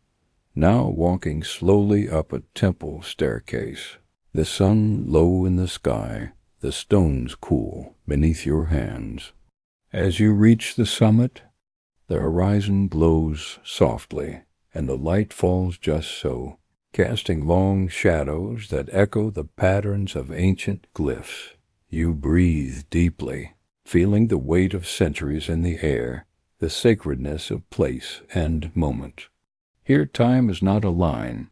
now walking slowly up a temple staircase, the sun low in the sky, the stones cool beneath your hands. As you reach the summit, the horizon glows softly, and the light falls just so, casting long shadows that echo the patterns of ancient glyphs. You breathe deeply, feeling the weight of centuries in the air, the sacredness of place and moment. Here time is not a line,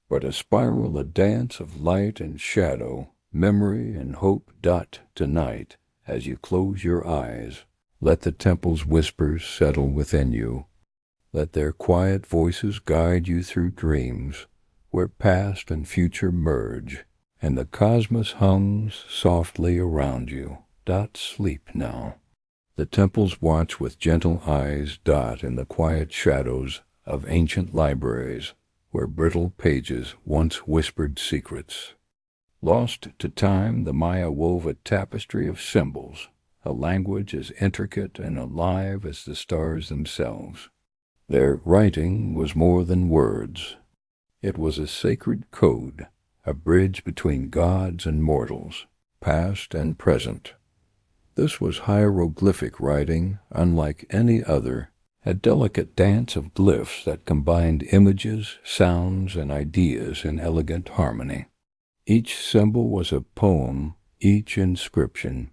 but a spiral, a dance of light and shadow, memory and hope. Tonight, as you close your eyes, let the temple's whispers settle within you. Let their quiet voices guide you through dreams, where past and future merge, and the cosmos hums softly around you. Sleep now. The temples watch with gentle eyes. In the quiet shadows of ancient libraries, where brittle pages once whispered secrets. Lost to time, the Maya wove a tapestry of symbols, a language as intricate and alive as the stars themselves. Their writing was more than words. It was a sacred code, a bridge between gods and mortals, past and present. This was hieroglyphic writing, unlike any other, a delicate dance of glyphs that combined images, sounds, and ideas in elegant harmony. Each symbol was a poem, each inscription,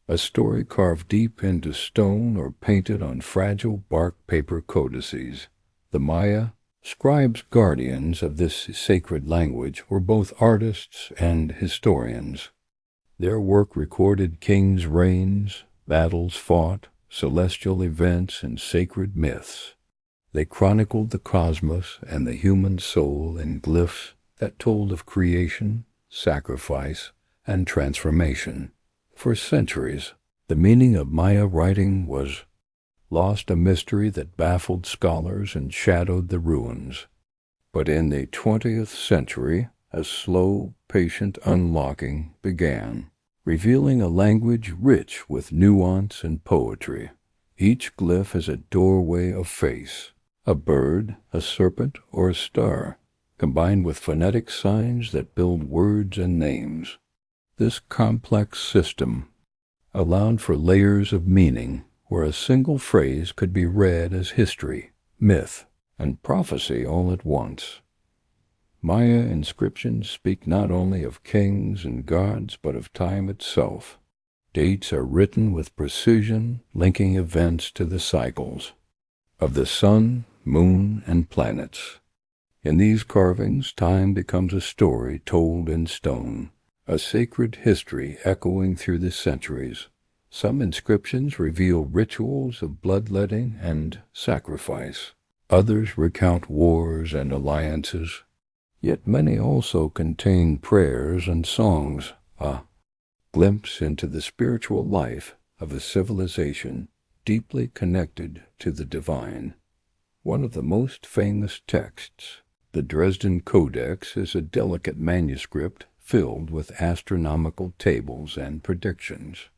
a story carved deep into stone or painted on fragile bark paper codices. The Maya, scribes guardians of this sacred language, were both artists and historians. Their work recorded kings' reigns, battles fought, celestial events, and sacred myths. They chronicled the cosmos and the human soul in glyphs that told of creation, sacrifice, and transformation. For centuries, the meaning of Maya writing was lost, a mystery that baffled scholars and shadowed the ruins. But in the 20th century, a slow, patient unlocking began, revealing a language rich with nuance and poetry. Each glyph is a doorway of face, a bird, a serpent, or a star, combined with phonetic signs that build words and names. This complex system allowed for layers of meaning, where a single phrase could be read as history, myth, and prophecy all at once. Maya inscriptions speak not only of kings and gods, but of time itself. Dates are written with precision, linking events to the cycles of the sun, moon, and planets. In these carvings, time becomes a story told in stone, a sacred history echoing through the centuries. Some inscriptions reveal rituals of bloodletting and sacrifice. Others recount wars and alliances. Yet many also contain prayers and songs, a glimpse into the spiritual life of a civilization deeply connected to the divine. One of the most famous texts, the Dresden Codex, is a delicate manuscript filled with astronomical tables and predictions.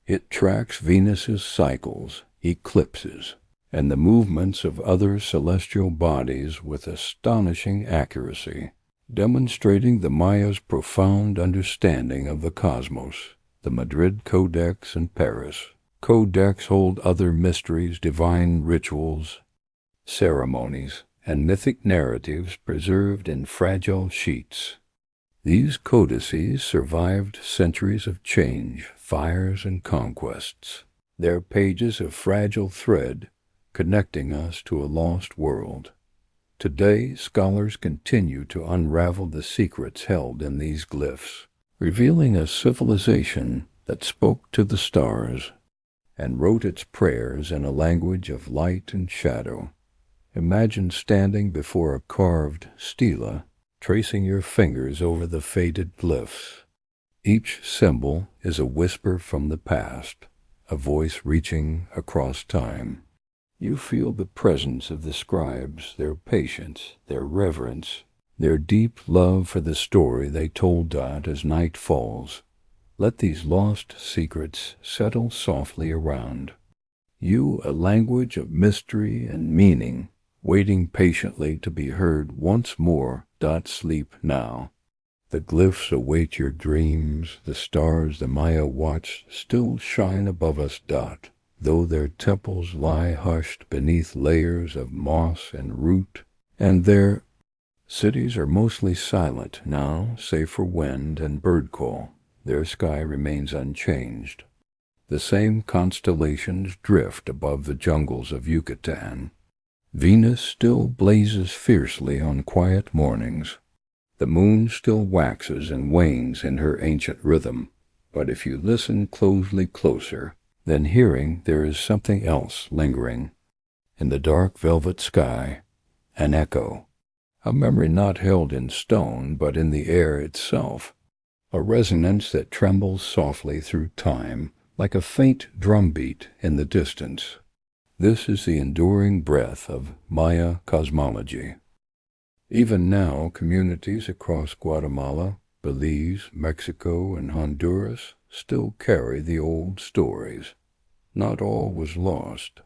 It tracks Venus's cycles, eclipses, and the movements of other celestial bodies with astonishing accuracy, demonstrating the Maya's profound understanding of the cosmos. The Madrid Codex and Paris Codex hold other mysteries, divine rituals, ceremonies, and mythic narratives preserved in fragile sheets. These codices survived centuries of change, fires, and conquests, their pages of fragile thread connecting us to a lost world. Today, scholars continue to unravel the secrets held in these glyphs, revealing a civilization that spoke to the stars and wrote its prayers in a language of light and shadow. Imagine standing before a carved stela, tracing your fingers over the faded glyphs. Each symbol is a whisper from the past, a voice reaching across time. You feel the presence of the scribes, their patience, their reverence, their deep love for the story they told as night falls. Let these lost secrets settle softly around you, a language of mystery and meaning, waiting patiently to be heard once more. Sleep now. The glyphs await your dreams. The stars the Maya watched still shine above us. Though their temples lie hushed beneath layers of moss and root, and their Cities are mostly silent now, save for wind and bird call. Their sky remains unchanged. The same constellations drift above the jungles of Yucatan. Venus still blazes fiercely on quiet mornings. The moon still waxes and wanes in her ancient rhythm. But if you listen closer, then hearing there is something else lingering. In the dark velvet sky, an echo. A memory not held in stone, but in the air itself. A resonance that trembles softly through time, like a faint drumbeat in the distance. This is the enduring breath of Maya cosmology. Even now, communities across Guatemala, Belize, Mexico, and Honduras still carry the old stories. Not all was lost.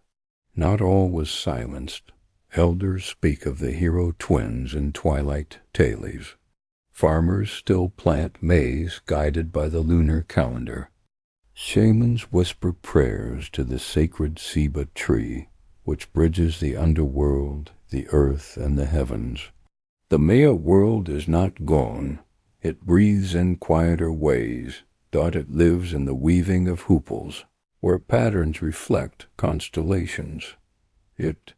Not all was silenced. Elders speak of the hero twins in twilight tales. Farmers still plant maize guided by the lunar calendar. Shamans whisper prayers to the sacred ceiba tree, which bridges the underworld, the earth, and the heavens. The Maya world is not gone. It breathes in quieter ways. It lives in the weaving of hooples, where patterns reflect constellations. It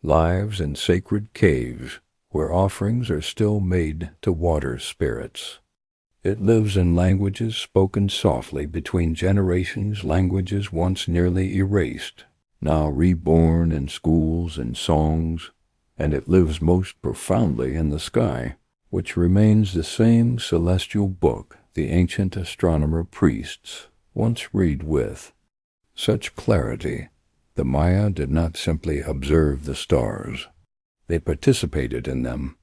lives in sacred caves, where offerings are still made to water spirits. It lives in languages spoken softly between generations, languages once nearly erased, now reborn in schools and songs, and it lives most profoundly in the sky, which remains the same celestial book the ancient astronomer priests once read with such clarity. The Maya did not simply observe the stars. They participated in them.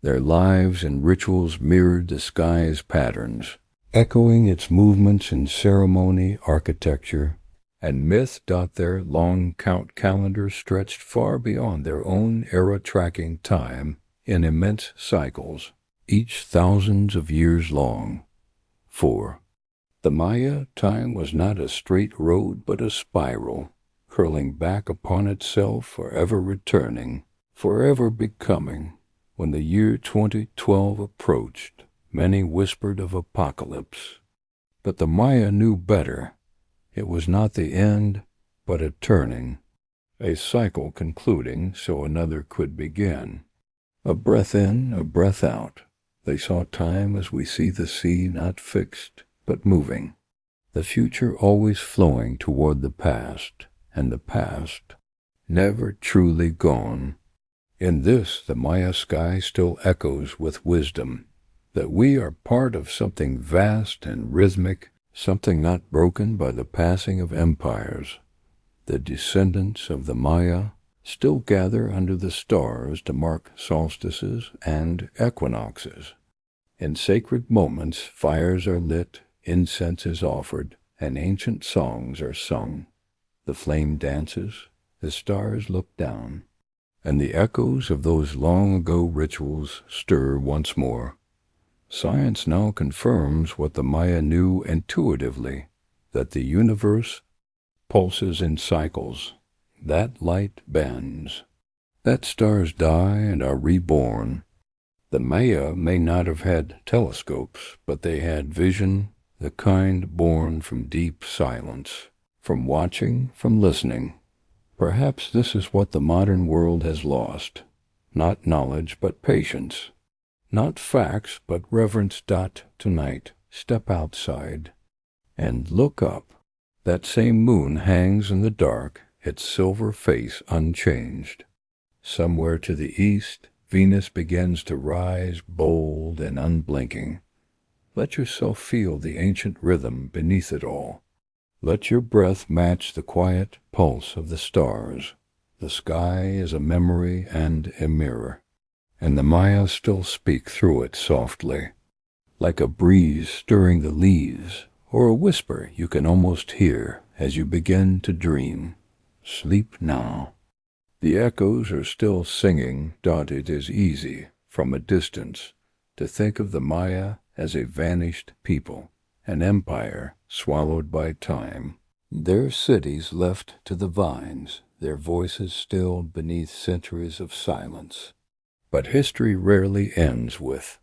Their lives and rituals mirrored the sky's patterns, echoing its movements in ceremony, architecture, and myth. Their long count calendar stretched far beyond their own era, tracking time in immense cycles, each thousands of years long. 4. The Maya time was not a straight road but a spiral, curling back upon itself, forever returning, forever becoming. When the year 2012 approached, many whispered of apocalypse. But the Maya knew better. It was not the end, but a turning, a cycle concluding so another could begin. A breath in, a breath out. They saw time as we see the sea, not fixed, but moving. The future always flowing toward the past, and the past never truly gone. In this, the Maya sky still echoes with wisdom, that we are part of something vast and rhythmic, something not broken by the passing of empires. The descendants of the Maya still gather under the stars to mark solstices and equinoxes. In sacred moments, fires are lit, incense is offered, and ancient songs are sung. The flame dances, the stars look down, and the echoes of those long-ago rituals stir once more. Science now confirms what the Maya knew intuitively, that the universe pulses in cycles, that light bends, that stars die and are reborn. The Maya may not have had telescopes, but they had vision, the kind born from deep silence, from watching, from listening. Perhaps this is what the modern world has lost. Not knowledge, but patience. Not facts, but reverence. Tonight, step outside and look up. That same moon hangs in the dark, its silver face unchanged. Somewhere to the east, Venus begins to rise, bold and unblinking. Let yourself feel the ancient rhythm beneath it all. Let your breath match the quiet pulse of the stars. The sky is a memory and a mirror, and the Maya still speak through it softly, like a breeze stirring the leaves, or a whisper you can almost hear as you begin to dream. Sleep now. The echoes are still singing. It is easy, from a distance, to think of the Maya as a vanished people, an empire swallowed by time, their cities left to the vines, their voices stilled beneath centuries of silence. But history rarely ends with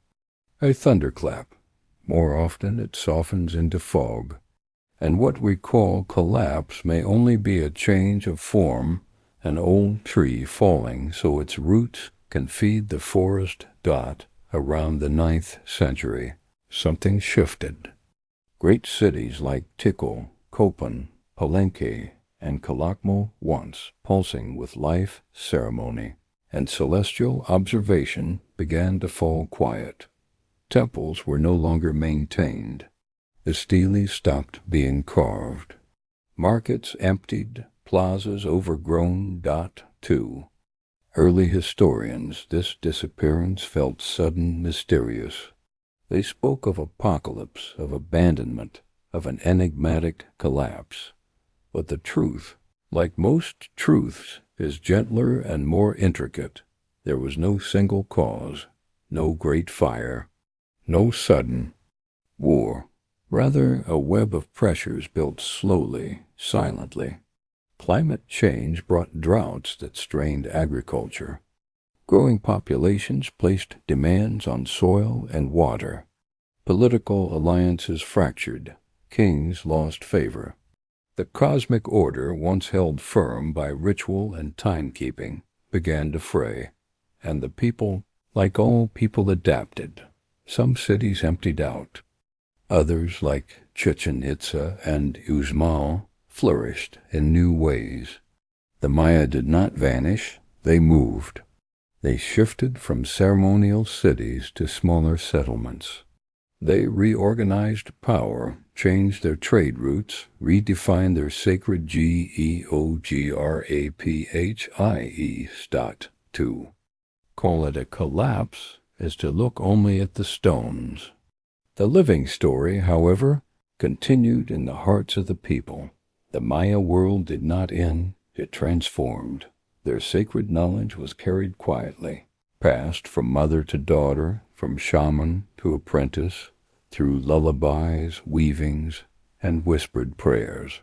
a thunderclap. More often it softens into fog, and what we call collapse may only be a change of form, an old tree falling so its roots can feed the forest. Around the 9th century, something shifted. Great cities like Tikal, Copan, Palenque, and Calakmul, once pulsing with life, ceremony, and celestial observation, began to fall quiet. Temples were no longer maintained. The stelae stopped being carved. Markets emptied, plazas overgrown. To early historians, this disappearance felt sudden, mysterious. They spoke of apocalypse, of abandonment, of an enigmatic collapse. But the truth, like most truths, is gentler and more intricate. There was no single cause, no great fire, no sudden war. Rather, a web of pressures built slowly, silently. Climate change brought droughts that strained agriculture. Growing populations placed demands on soil and water. Political alliances fractured. Kings lost favor. The cosmic order, once held firm by ritual and timekeeping, began to fray, and the people, like all people, adapted. Some cities emptied out. Others, like Chichen Itza and Uxmal, flourished in new ways. The Maya did not vanish, they moved. They shifted from ceremonial cities to smaller settlements. They reorganized power, changed their trade routes, redefined their sacred geographies. To call it a collapse is to look only at the stones. The living story, however, continued in the hearts of the people. The Maya world did not end, it transformed. Their sacred knowledge was carried quietly, passed from mother to daughter, from shaman to apprentice, through lullabies, weavings, and whispered prayers.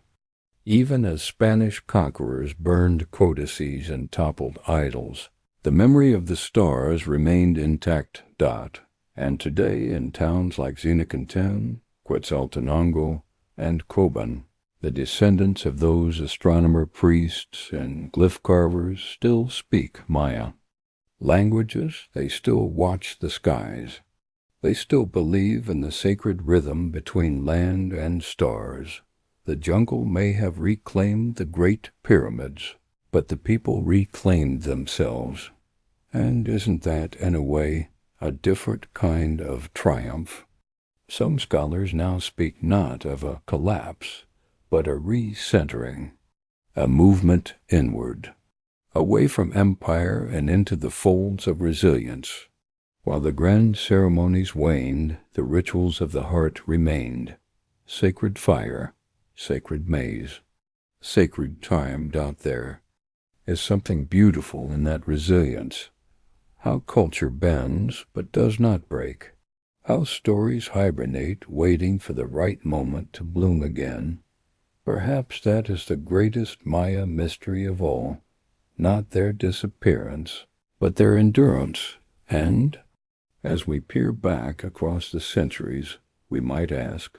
Even as Spanish conquerors burned codices and toppled idols, the memory of the stars remained intact. And today, in towns like Xinacantan, Quetzaltenango, and Coban, the descendants of those astronomer priests and glyph carvers still speak Maya. Languages, they still watch the skies. They still believe in the sacred rhythm between land and stars. The jungle may have reclaimed the great pyramids, but the people reclaimed themselves. And isn't that, in a way, a different kind of triumph? Some scholars now speak not of a collapse, but a recentering, a movement inward, away from empire and into the folds of resilience. While the grand ceremonies waned, the rituals of the heart remained. Sacred fire, sacred maze, sacred time. There is something beautiful in that resilience. How culture bends but does not break. How stories hibernate, waiting for the right moment to bloom again. Perhaps that is the greatest Maya mystery of all, not their disappearance, but their endurance. And, as we peer back across the centuries, we might ask,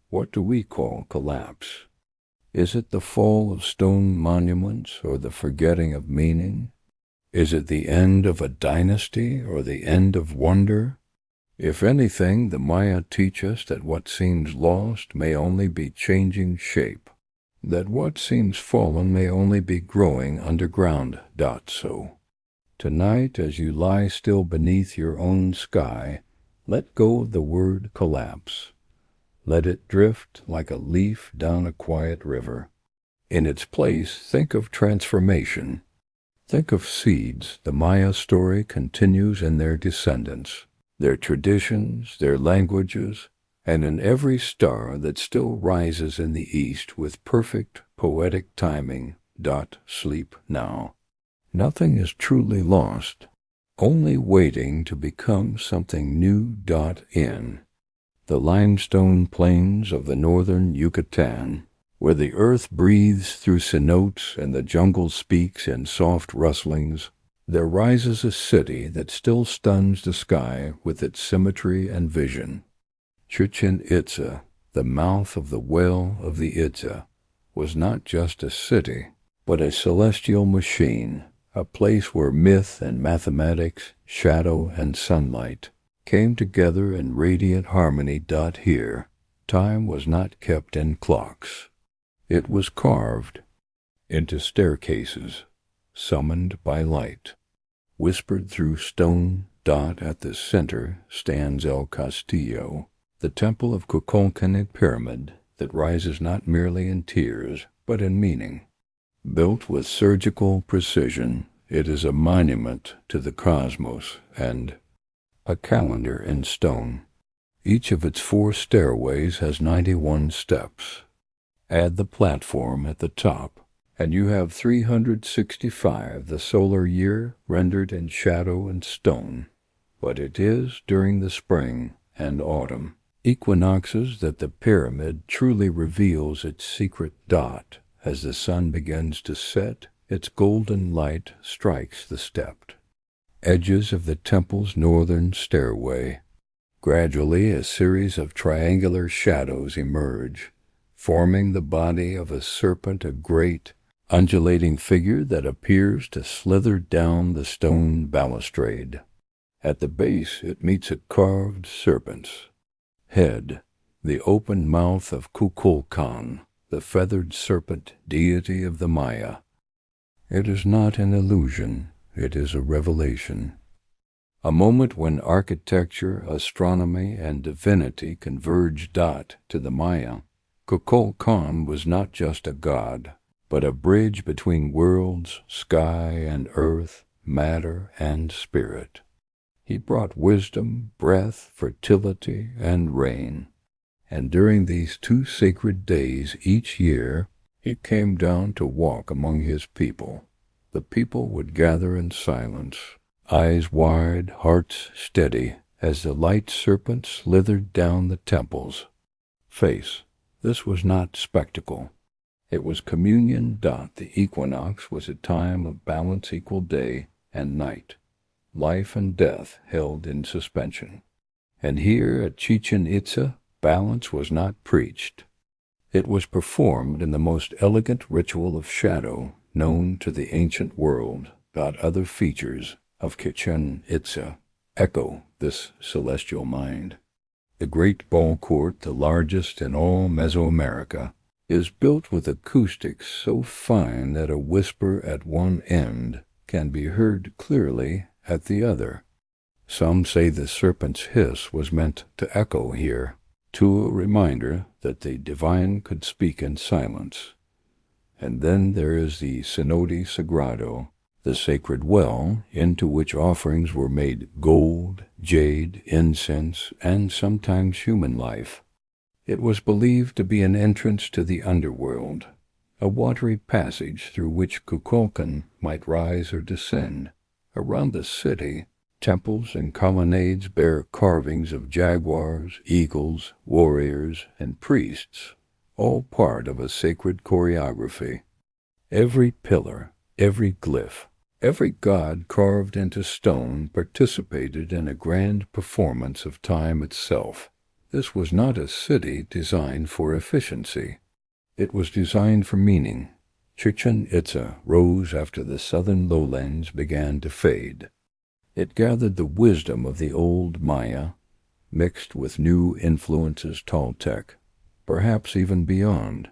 what do we call collapse? Is it the fall of stone monuments or the forgetting of meaning? Is it the end of a dynasty or the end of wonder? If anything, the Maya teach us that what seems lost may only be changing shape, that what seems fallen may only be growing underground. So, tonight, as you lie still beneath your own sky, let go of the word collapse. Let it drift like a leaf down a quiet river. In its place, think of transformation. Think of seeds. The Maya story continues in their descendants, their traditions, their languages, and in every star that still rises in the east with perfect poetic timing. Sleep now. Nothing is truly lost, only waiting to become something new. In the limestone plains of the northern Yucatan, where the earth breathes through cenotes and the jungle speaks in soft rustlings, There rises a city that still stuns the sky with its symmetry and vision. Chichen Itza, the mouth of the well of the Itza, was not just a city, but a celestial machine, a place where myth and mathematics, shadow and sunlight, came together in radiant harmony. Here, time was not kept in clocks. It was carved into staircases, summoned by light, whispered through stone. At the center stands El Castillo, the temple of Kukulkan pyramid that rises not merely in tears, but in meaning. Built with surgical precision, it is a monument to the cosmos and a calendar in stone. Each of its 4 stairways has 91 steps. Add the platform at the top, and you have 365, the solar year rendered in shadow and stone. But it is during the spring and autumn equinoxes that the pyramid truly reveals its secret. As the sun begins to set, its golden light strikes the stepped edges of the temple's northern stairway. Gradually, a series of triangular shadows emerge, forming the body of a serpent, a great, undulating figure that appears to slither down the stone balustrade. At the base, it meets a carved serpent's head, the open mouth of Kukulkan, the feathered serpent deity of the Maya. It is not an illusion, it is a revelation. A moment when architecture, astronomy, and divinity converged. To the Maya, Kukulkan was not just a god, but a bridge between worlds, sky and earth, matter and spirit. He brought wisdom, breath, fertility, and rain. And during these 2 sacred days each year, he came down to walk among his people. The people would gather in silence, eyes wide, hearts steady, as the light serpent slithered down the temple's face. This was not spectacle. It was communion. The equinox was a time of balance, equal day and night, life and death held in suspension. And here at Chichen Itza, balance was not preached. It was performed in the most elegant ritual of shadow known to the ancient world. Other features of Chichen Itza echo this celestial mind. The great ball court, the largest in all Mesoamerica, is built with acoustics so fine that a whisper at one end can be heard clearly at the other. Some say the serpent's hiss was meant to echo here, to a reminder that the divine could speak in silence. And then there is the Cenote Sagrado, the sacred well into which offerings were made: gold, jade, incense, and sometimes human life. It was believed to be an entrance to the underworld, a watery passage through which Kukulkan might rise or descend. Around the city, temples and colonnades bear carvings of jaguars, eagles, warriors, and priests, all part of a sacred choreography. Every pillar, every glyph, every god carved into stone participated in a grand performance of time itself. This was not a city designed for efficiency. It was designed for meaning. Chichen Itza rose after the southern lowlands began to fade. It gathered the wisdom of the old Maya, mixed with new influences Toltec, perhaps even beyond.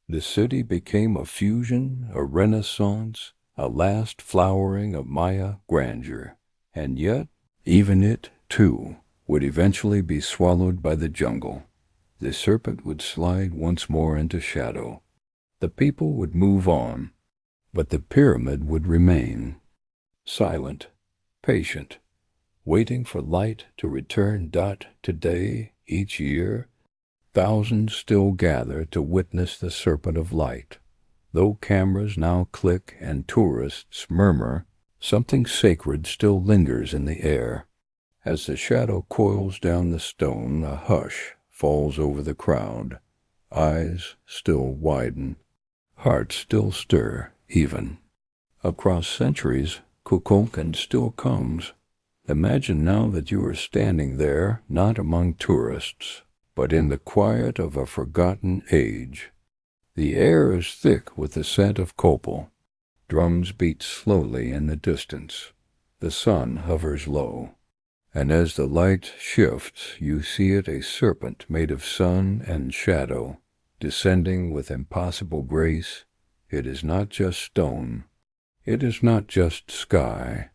The city became a fusion, a renaissance, a last flowering of Maya grandeur. And yet, even it, too, would eventually be swallowed by the jungle. The serpent would slide once more into shadow. The people would move on, but the pyramid would remain, silent, patient, waiting for light to return. Today, each year, thousands still gather to witness the serpent of light. Though cameras now click and tourists murmur, something sacred still lingers in the air. As the shadow coils down the stone, a hush falls over the crowd. Eyes still widen, hearts still stir even. Across centuries, Kukulkan still comes. Imagine now that you are standing there, not among tourists, but in the quiet of a forgotten age. The air is thick with the scent of copal. Drums beat slowly in the distance. The sun hovers low. And as the light shifts, you see it a serpent made of sun and shadow, descending with impossible grace. It is not just stone. It is not just sky.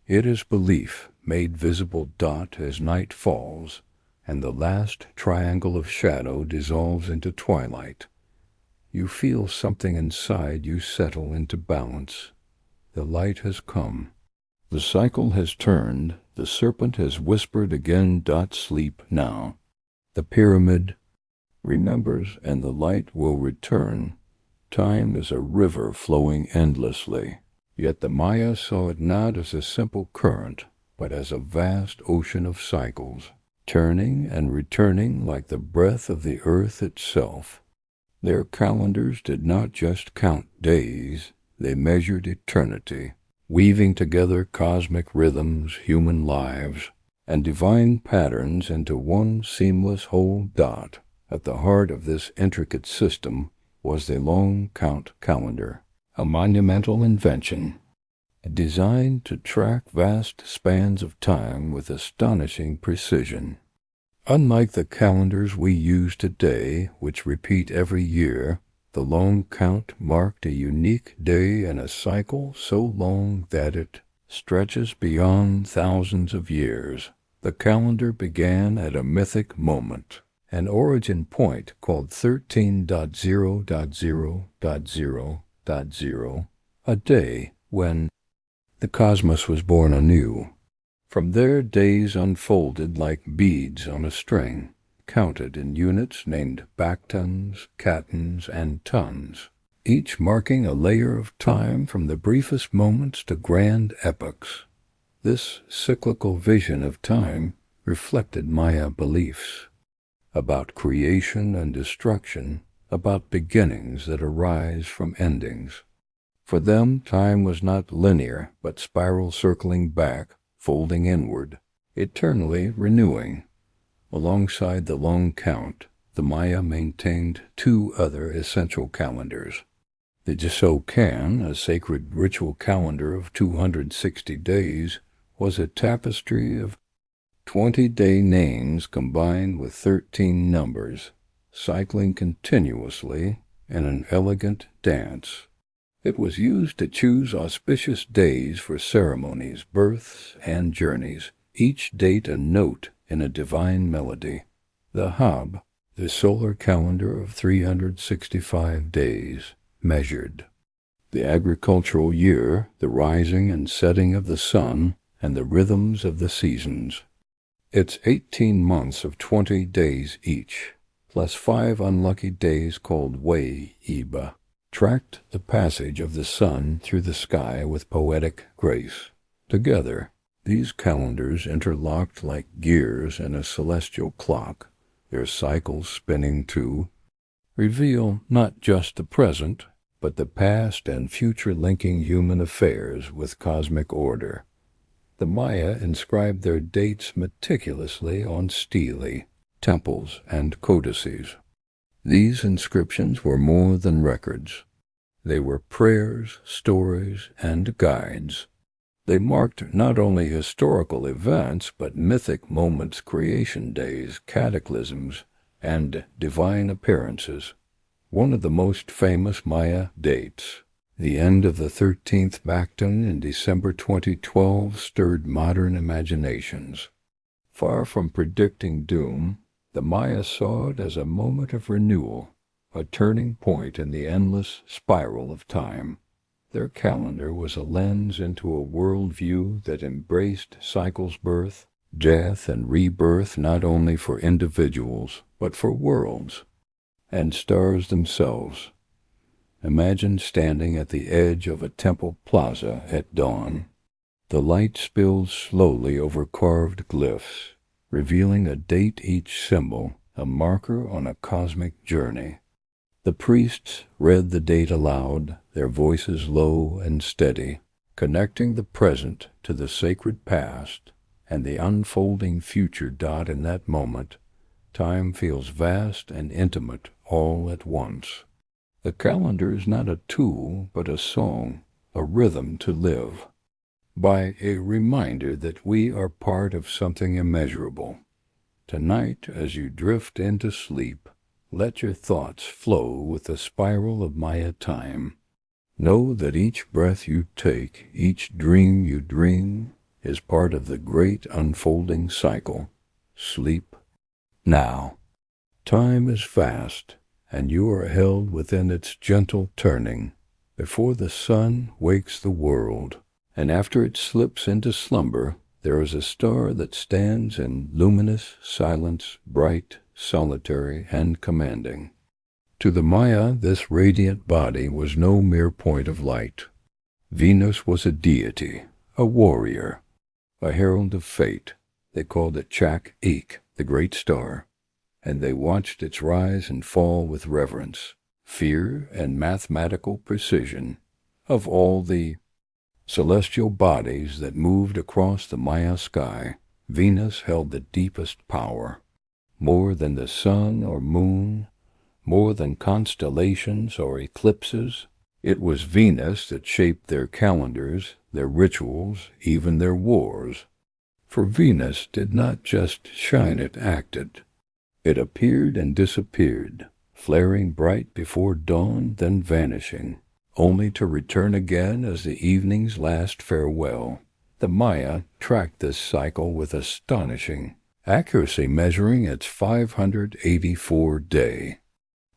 It is belief made visible dot as night falls, and the last triangle of shadow dissolves into twilight. You feel something inside you settle into balance. The light has come. The cycle has turned. The serpent has whispered again, sleep now. The pyramid remembers, and the light will return. Time is a river flowing endlessly. Yet the Maya saw it not as a simple current, but as a vast ocean of cycles, turning and returning like the breath of the earth itself. Their calendars did not just count days, they measured eternity, weaving together cosmic rhythms, human lives, and divine patterns into one seamless whole dot. At the heart of this intricate system was the long count calendar, a monumental invention, designed to track vast spans of time with astonishing precision. Unlike the calendars we use today, which repeat every year, the long count marked a unique day in a cycle so long that it stretches beyond thousands of years. The calendar began at a mythic moment, an origin point called 13.0.0.0.0, a day when the cosmos was born anew. From there, days unfolded like beads on a string, counted in units named baktons, katons, and tons, each marking a layer of time from the briefest moments to grand epochs. This cyclical vision of time reflected Maya beliefs about creation and destruction, about beginnings that arise from endings. For them, time was not linear, but spiral circling back, folding inward, eternally renewing. Alongside the long count, the Maya maintained two other essential calendars. The Jisokan, a sacred ritual calendar of 260 days, was a tapestry of 20-day names combined with 13 numbers, cycling continuously in an elegant dance. It was used to choose auspicious days for ceremonies, births, and journeys, each date a note in a divine melody. The Hab, the solar calendar of 365 days, measured the agricultural year, the rising and setting of the sun, and the rhythms of the seasons. Its 18 months of 20 days each, plus 5 unlucky days called Wei-Iba, tracked the passage of the sun through the sky with poetic grace. Together, these calendars interlocked like gears in a celestial clock, their cycles spinning too, reveal not just the present, but the past and future linking human affairs with cosmic order. The Maya inscribed their dates meticulously on stelae, temples, and codices. These inscriptions were more than records. They were prayers, stories, and guides. They marked not only historical events, but mythic moments, creation days, cataclysms, and divine appearances. One of the most famous Maya dates, the end of the 13th Baktan in December 2012, stirred modern imaginations. Far from predicting doom, the Maya saw it as a moment of renewal, a turning point in the endless spiral of time. Their calendar was a lens into a worldview that embraced cycles, birth, death, and rebirth not only for individuals, but for worlds and stars themselves. Imagine standing at the edge of a temple plaza at dawn. The light spills slowly over carved glyphs, revealing a date each symbol, a marker on a cosmic journey. The priests read the date aloud, their voices low and steady, connecting the present to the sacred past and the unfolding future. In that moment, time feels vast and intimate all at once. The calendar is not a tool, but a song, a rhythm to live by, a reminder that we are part of something immeasurable. Tonight, as you drift into sleep, let your thoughts flow with the spiral of Maya time. Know that each breath you take, each dream you dream, is part of the great unfolding cycle. Sleep now. Time is fast, and you are held within its gentle turning, before the sun wakes the world, and after it slips into slumber, there is a star that stands in luminous silence, bright, solitary, and commanding. To the Maya, this radiant body was no mere point of light. Venus was a deity, a warrior, a herald of fate. They called it Chak-Ik, the great star, and they watched its rise and fall with reverence, fear, and mathematical precision. Of all the celestial bodies that moved across the Maya sky, Venus held the deepest power. More than the sun or moon, more than constellations or eclipses, it was Venus that shaped their calendars, their rituals, even their wars. For Venus did not just shine, it acted. It appeared and disappeared, flaring bright before dawn, then vanishing, only to return again as the evening's last farewell. The Maya tracked this cycle with astonishing accuracy, measuring its 584-day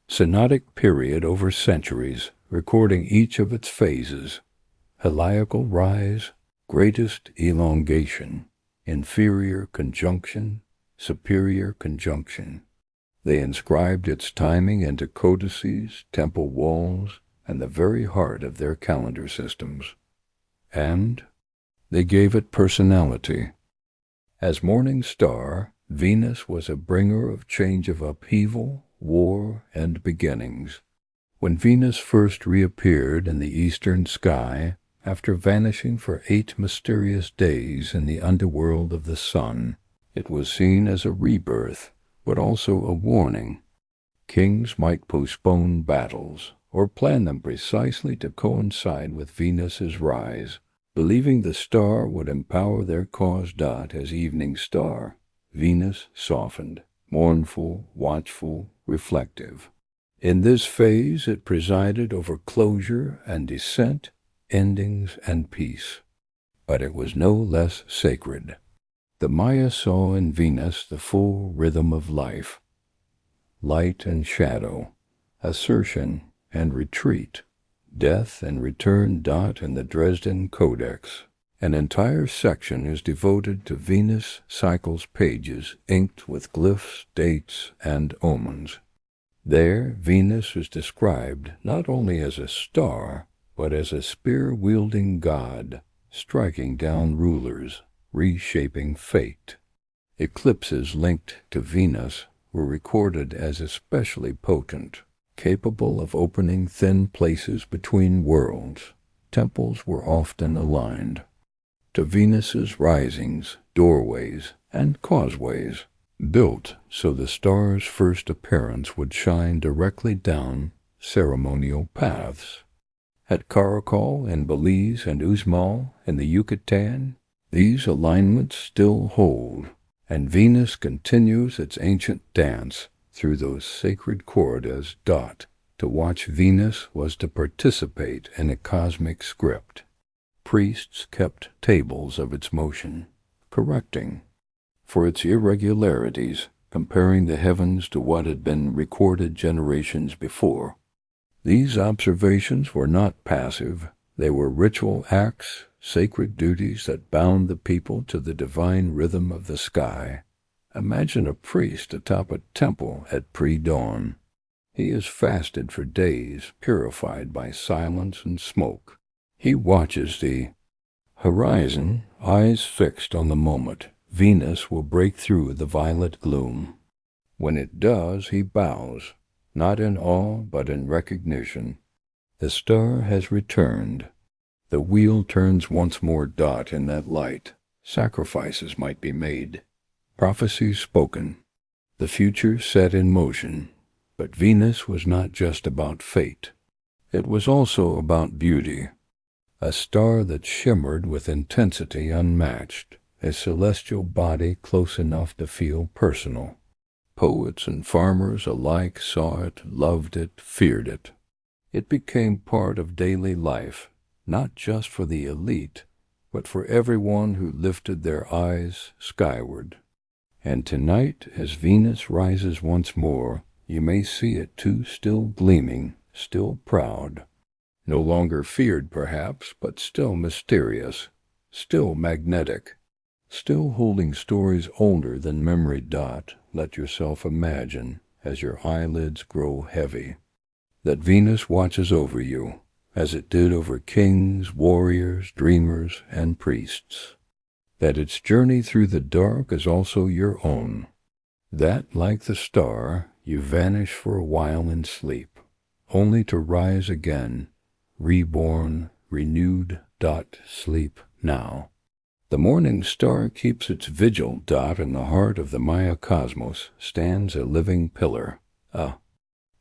synodic period over centuries, recording each of its phases: heliacal rise, greatest elongation, inferior conjunction, superior conjunction. They inscribed its timing into codices, temple walls, and the very heart of their calendar systems. And they gave it personality. As morning star, Venus was a bringer of change, of upheaval, war, and beginnings. When Venus first reappeared in the eastern sky, after vanishing for 8 mysterious days in the underworld of the sun, it was seen as a rebirth, but also a warning. Kings might postpone battles, or plan them precisely to coincide with Venus's rise, believing the star would empower their cause. As evening star, Venus softened, mournful, watchful, reflective. In this phase it presided over closure and descent, endings and peace. But it was no less sacred. The Maya saw in Venus the full rhythm of life: light and shadow, assertion and retreat, death and return. In the Dresden Codex, an entire section is devoted to Venus cycles, pages inked with glyphs, dates, and omens. There, Venus is described not only as a star, but as a spear-wielding god, striking down rulers, reshaping fate. Eclipses linked to Venus were recorded as especially potent, capable of opening thin places between worlds. Temples were often aligned to Venus's risings, doorways, and causeways, built so the star's first appearance would shine directly down ceremonial paths. At Caracol in Belize and Uxmal in the Yucatan, these alignments still hold, and Venus continues its ancient dance through those sacred corridors. To watch Venus was to participate in a cosmic script. Priests kept tables of its motion, correcting for its irregularities, comparing the heavens to what had been recorded generations before. These observations were not passive. They were ritual acts, sacred duties that bound the people to the divine rhythm of the sky. Imagine a priest atop a temple at pre-dawn. He is fasted for days, purified by silence and smoke. He watches the horizon, eyes fixed on the moment Venus will break through the violet gloom. When it does, he bows, not in awe but in recognition. The star has returned. The wheel turns once more. In that light, sacrifices might be made, prophecies spoken, the future set in motion. But Venus was not just about fate. It was also about beauty, a star that shimmered with intensity unmatched, a celestial body close enough to feel personal. Poets and farmers alike saw it, loved it, feared it. It became part of daily life, not just for the elite, but for everyone who lifted their eyes skyward. And tonight, as Venus rises once more, you may see it too, still gleaming, still proud. No longer feared, perhaps, but still mysterious, still magnetic, still holding stories older than memory. Let yourself imagine, as your eyelids grow heavy, that Venus watches over you, as it did over kings, warriors, dreamers, and priests. That its journey through the dark is also your own. That, like the star, you vanish for a while in sleep, only to rise again, reborn, renewed. Sleep now. The morning star keeps its vigil. In the heart of the Maya cosmos stands a living pillar, a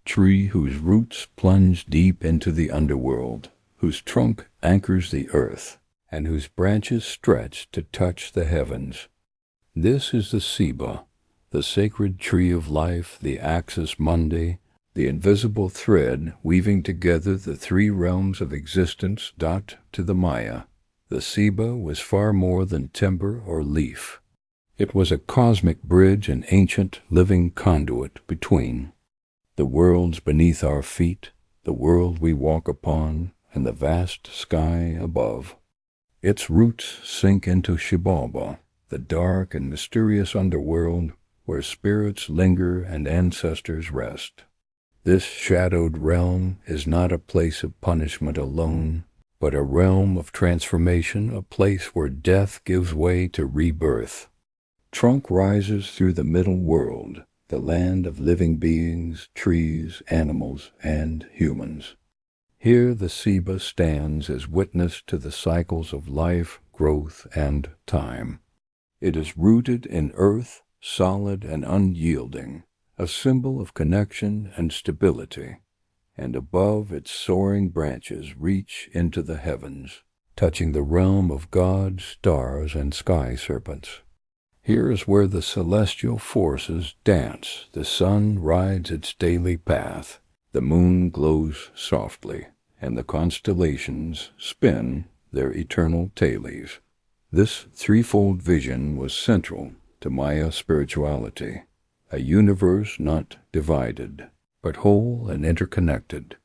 tree whose roots plunge deep into the underworld, whose trunk anchors the earth, and whose branches stretch to touch the heavens. This is the Ceiba, the sacred tree of life, the axis mundi, the invisible thread weaving together the three realms of existence. To the Maya, the Ceiba was far more than timber or leaf. It was a cosmic bridge, an ancient living conduit between the worlds beneath our feet, the world we walk upon, and the vast sky above. Its roots sink into Xibalba, the dark and mysterious underworld where spirits linger and ancestors rest. This shadowed realm is not a place of punishment alone, but a realm of transformation, a place where death gives way to rebirth. Trunk rises through the middle world, the land of living beings, trees, animals, and humans. Here the Ceiba stands as witness to the cycles of life, growth, and time. It is rooted in earth, solid and unyielding, a symbol of connection and stability, and above its soaring branches reach into the heavens, touching the realm of gods, stars, and sky serpents. Here is where the celestial forces dance, the sun rides its daily path, the moon glows softly, and the constellations spin their eternal tales. This threefold vision was central to Maya spirituality, a universe not divided, but whole and interconnected.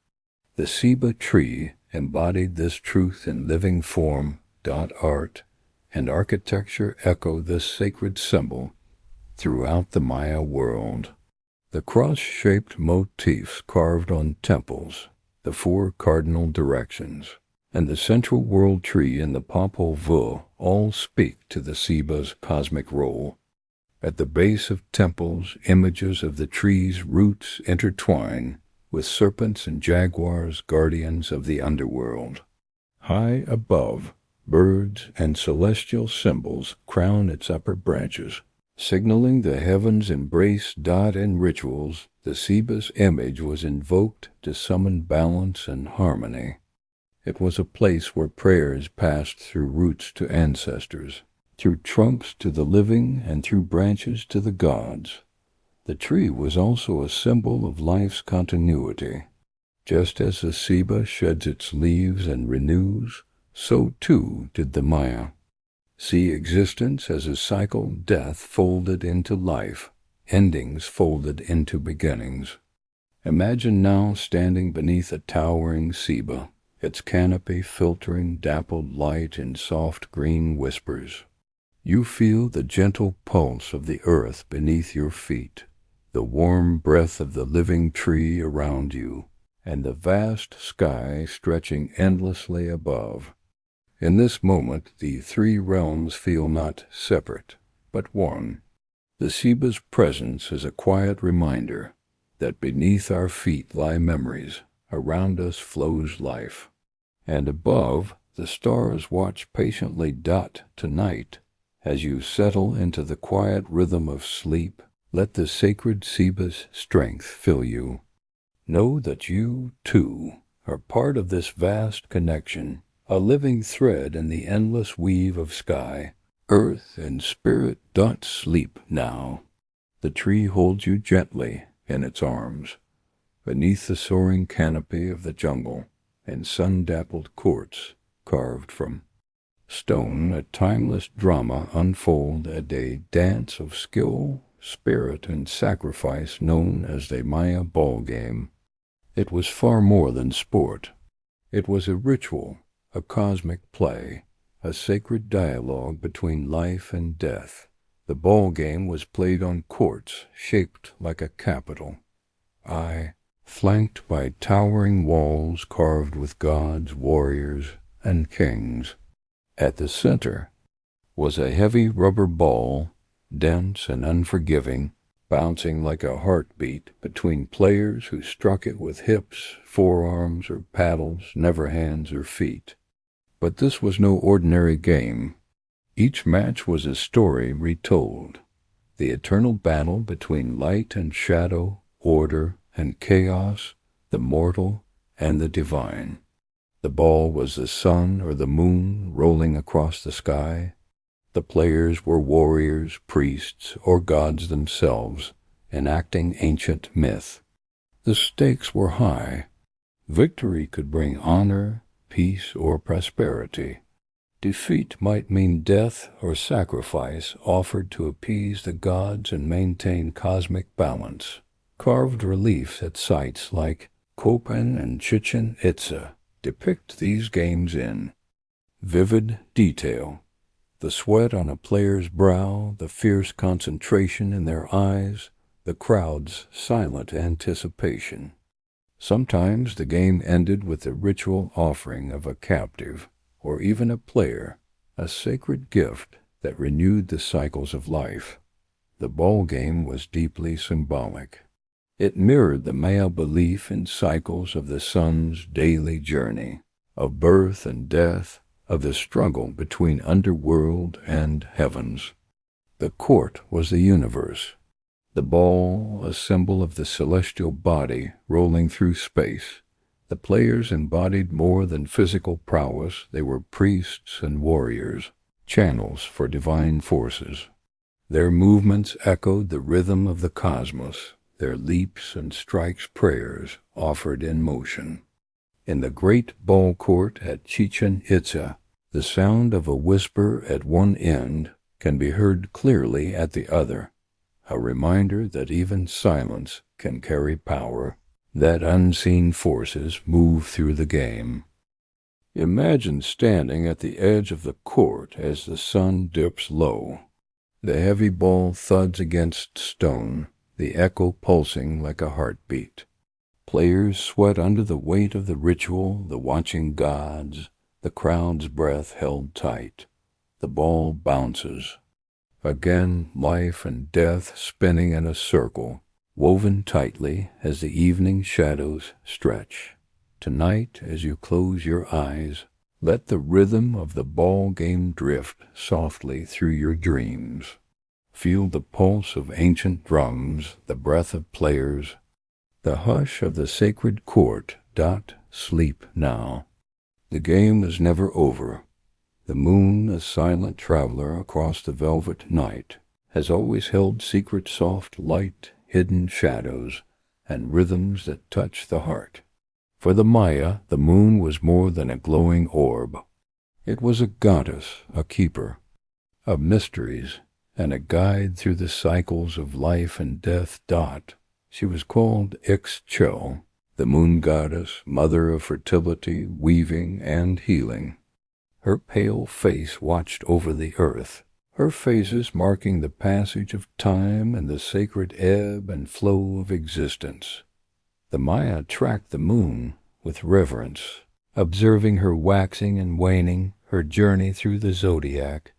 The Ceiba tree embodied this truth in living form. Art and architecture echo this sacred symbol throughout the Maya world. The cross-shaped motifs carved on temples, the four cardinal directions, and the central world tree in the Popol Vuh all speak to the Ceiba's cosmic role. At the base of temples, images of the tree's roots intertwine with serpents and jaguars, guardians of the underworld. High above, birds and celestial symbols crown its upper branches, signaling the heavens' embrace. In rituals, the Ceiba's image was invoked to summon balance and harmony. It was a place where prayers passed through roots to ancestors, through trunks to the living, and through branches to the gods. The tree was also a symbol of life's continuity. Just as the Ceiba sheds its leaves and renews, so too did the Maya. See existence as a cycle, death folded into life, endings folded into beginnings. Imagine now standing beneath a towering Ceiba, its canopy filtering dappled light in soft green whispers. You feel the gentle pulse of the earth beneath your feet, the warm breath of the living tree around you, and the vast sky stretching endlessly above. In this moment, the three realms feel not separate, but one. The Ceiba's presence is a quiet reminder that beneath our feet lie memories, around us flows life, and above, The stars watch patiently dot to night. As you settle into the quiet rhythm of sleep, let the sacred Seba's strength fill you. Know that you, too, are part of this vast connection, a living thread in the endless weave of sky. Earth and spirit dot sleep now. The tree holds you gently in its arms. Beneath the soaring canopy of the jungle, in sun-dappled courts carved from stone, a timeless drama unfold at a dance of skill, spirit, and sacrifice known as the Maya ball game. It was far more than sport. It was a ritual, a cosmic play, a sacred dialogue between life and death. The ball game was played on courts shaped like a capital, flanked by towering walls carved with gods, warriors, and kings. At the center was a heavy rubber ball, dense and unforgiving, bouncing like a heartbeat between players who struck it with hips, forearms, or paddles, never hands or feet. But this was no ordinary game. Each match was a story retold, the eternal battle between light and shadow, order and chaos, the mortal and the divine. The ball was the sun or the moon rolling across the sky. The players were warriors, priests, or gods themselves, enacting ancient myth. The stakes were high. Victory could bring honor, peace, or prosperity. Defeat might mean death or sacrifice offered to appease the gods and maintain cosmic balance. Carved reliefs at sites like Copan and Chichen Itza depict these games in vivid detail. The sweat on a player's brow, the fierce concentration in their eyes, the crowd's silent anticipation. Sometimes the game ended with the ritual offering of a captive, or even a player, a sacred gift that renewed the cycles of life. The ball game was deeply symbolic. It mirrored the Maya belief in cycles of the sun's daily journey, of birth and death, of the struggle between underworld and heavens. The court was the universe, the ball a symbol of the celestial body rolling through space. The players embodied more than physical prowess. They were priests and warriors, channels for divine forces. Their movements echoed the rhythm of the cosmos, their leaps and strikes prayers offered in motion. In the great ball court at Chichen Itza, the sound of a whisper at one end can be heard clearly at the other, a reminder that even silence can carry power, that unseen forces move through the game. Imagine standing at the edge of the court as the sun dips low. The heavy ball thuds against stone, the echo pulsing like a heartbeat. Players sweat under the weight of the ritual, the watching gods, the crowd's breath held tight. The ball bounces. Again, life and death spinning in a circle, woven tightly as the evening shadows stretch. Tonight, as you close your eyes, let the rhythm of the ball game drift softly through your dreams. Feel the pulse of ancient drums, the breath of players, the hush of the sacred court. Sleep now. The game is never over. The moon, a silent traveler across the velvet night, has always held secret soft light, hidden shadows, and rhythms that touch the heart. For the Maya, the moon was more than a glowing orb. It was a goddess, a keeper of mysteries, and a guide through the cycles of life and death. She was called Ixchel, the moon goddess, mother of fertility, weaving, and healing. Her pale face watched over the earth, her phases marking the passage of time and the sacred ebb and flow of existence. The Maya tracked the moon with reverence, observing her waxing and waning, her journey through the zodiac,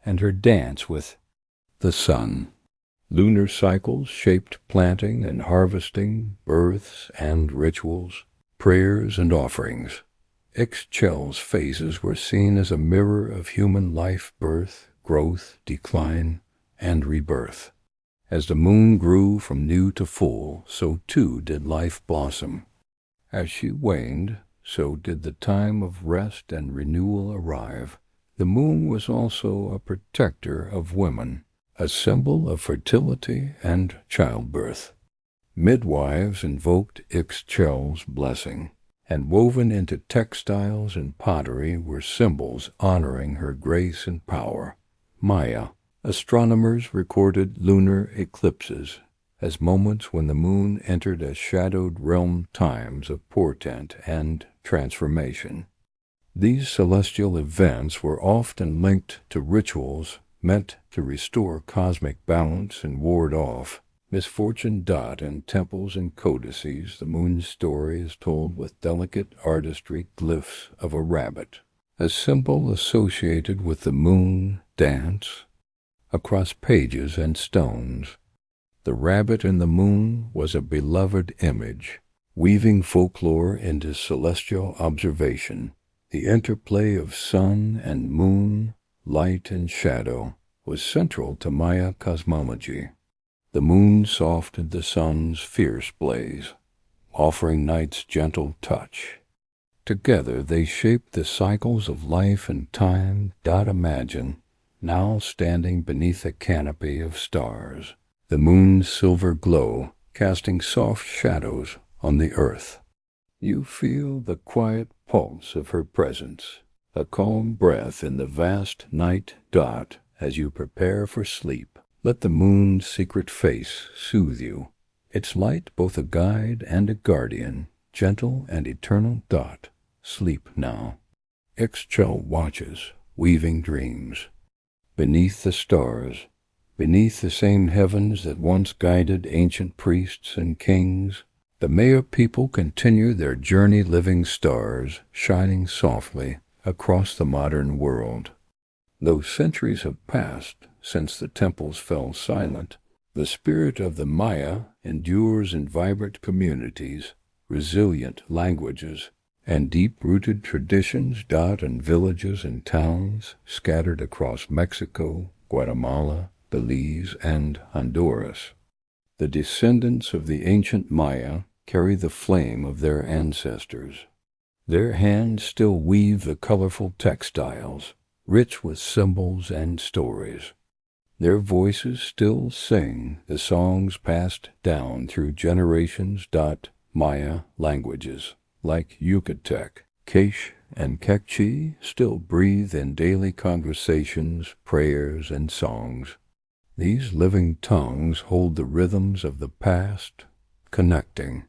and her dance with the sun. Lunar cycles shaped planting and harvesting, births and rituals, prayers and offerings. Ixchel's phases were seen as a mirror of human life, birth, growth, decline, and rebirth. As the moon grew from new to full, so too did life blossom. As she waned, so did the time of rest and renewal arrive. The moon was also a protector of women, a symbol of fertility and childbirth. Midwives invoked Ixchel's blessing, and woven into textiles and pottery were symbols honoring her grace and power. Maya. Astronomers recorded lunar eclipses as moments when the moon entered as shadowed realm times of portent and transformation. These celestial events were often linked to rituals meant to restore cosmic balance and ward off misfortune. In temples and codices, the moon's story is told with delicate artistry glyphs of a rabbit, a symbol associated with the moon dance. Across pages and stones, the rabbit and the moon was a beloved image, weaving folklore into celestial observation. The interplay of sun and moon, light and shadow, was central to Maya cosmology. The moon softened the sun's fierce blaze, offering night's gentle touch. Together they shaped the cycles of life and time. Imagine, now standing beneath a canopy of stars, the moon's silver glow casting soft shadows on the earth. You feel the quiet pulse of her presence, a calm breath in the vast night. As you prepare for sleep, let the moon's secret face soothe you, its light both a guide and a guardian, gentle and eternal. Sleep now. Ixchel watches, weaving dreams. Beneath the stars, beneath the same heavens that once guided ancient priests and kings, the Maya people continue their journey, living stars shining softly across the modern world. Though centuries have passed since the temples fell silent, the spirit of the Maya endures in vibrant communities, resilient languages, and deep-rooted traditions. In villages and towns scattered across Mexico, Guatemala, Belize, and Honduras. The descendants of the ancient Maya carry the flame of their ancestors. Their hands still weave the colorful textiles, rich with symbols and stories. Their voices still sing the songs passed down through generations. Maya languages, like Yucatec, Quiche, and Quechua, still breathe in daily conversations, prayers, and songs. These living tongues hold the rhythms of the past, connecting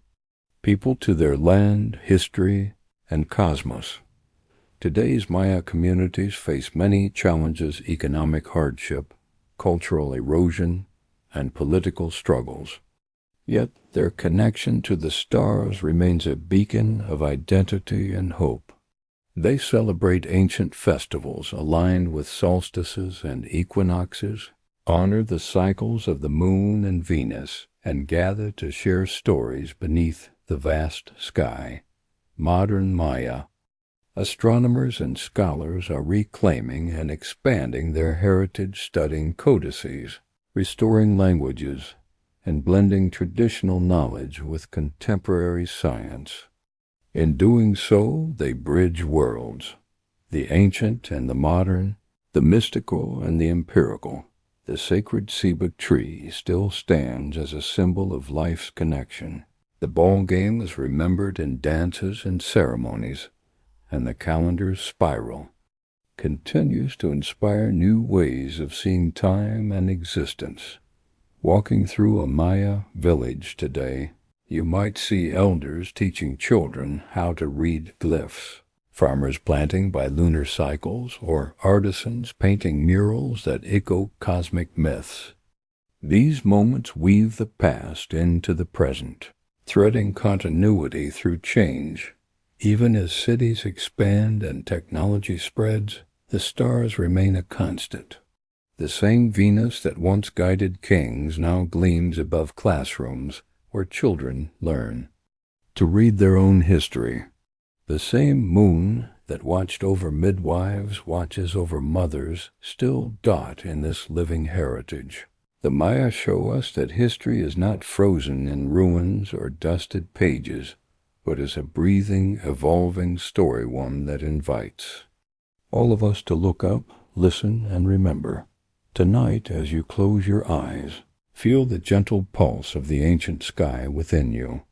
people to their land, history, and cosmos. Today's Maya communities face many challenges: economic hardship, cultural erosion, and political struggles. Yet their connection to the stars remains a beacon of identity and hope. They celebrate ancient festivals aligned with solstices and equinoxes, honor the cycles of the moon and Venus, and gather to share stories beneath the vast sky. Modern Maya. Astronomers and scholars are reclaiming and expanding their heritage, studying codices, restoring languages, and blending traditional knowledge with contemporary science. In doing so, they bridge worlds, the ancient and the modern, the mystical and the empirical. The sacred ceiba tree still stands as a symbol of life's connection. The ball game is remembered in dances and ceremonies, and the calendar's spiral continues to inspire new ways of seeing time and existence. Walking through a Maya village today, you might see elders teaching children how to read glyphs, farmers planting by lunar cycles, or artisans painting murals that echo cosmic myths. These moments weave the past into the present, threading continuity through change. Even as cities expand and technology spreads, the stars remain a constant. The same Venus that once guided kings now gleams above classrooms where children learn to read their own history. The same moon that watched over midwives watches over mothers still dot in this living heritage. The Maya show us that history is not frozen in ruins or dusted pages, but is a breathing, evolving story, one that invites all of us to look up, listen, and remember. Tonight, as you close your eyes, feel the gentle pulse of the ancient sky within you.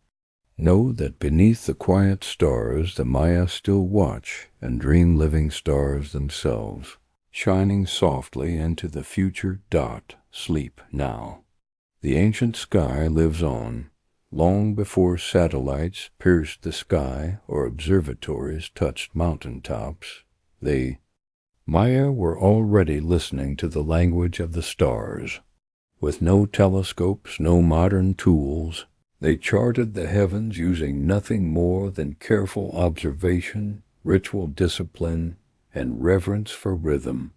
Know that beneath the quiet stars the Maya still watch and dream, living stars themselves, shining softly into the future. Sleep now. The ancient sky lives on, long before satellites pierced the sky or observatories touched mountain tops. The Maya were already listening to the language of the stars. With no telescopes, no modern tools, they charted the heavens using nothing more than careful observation, ritual discipline, and reverence for rhythm.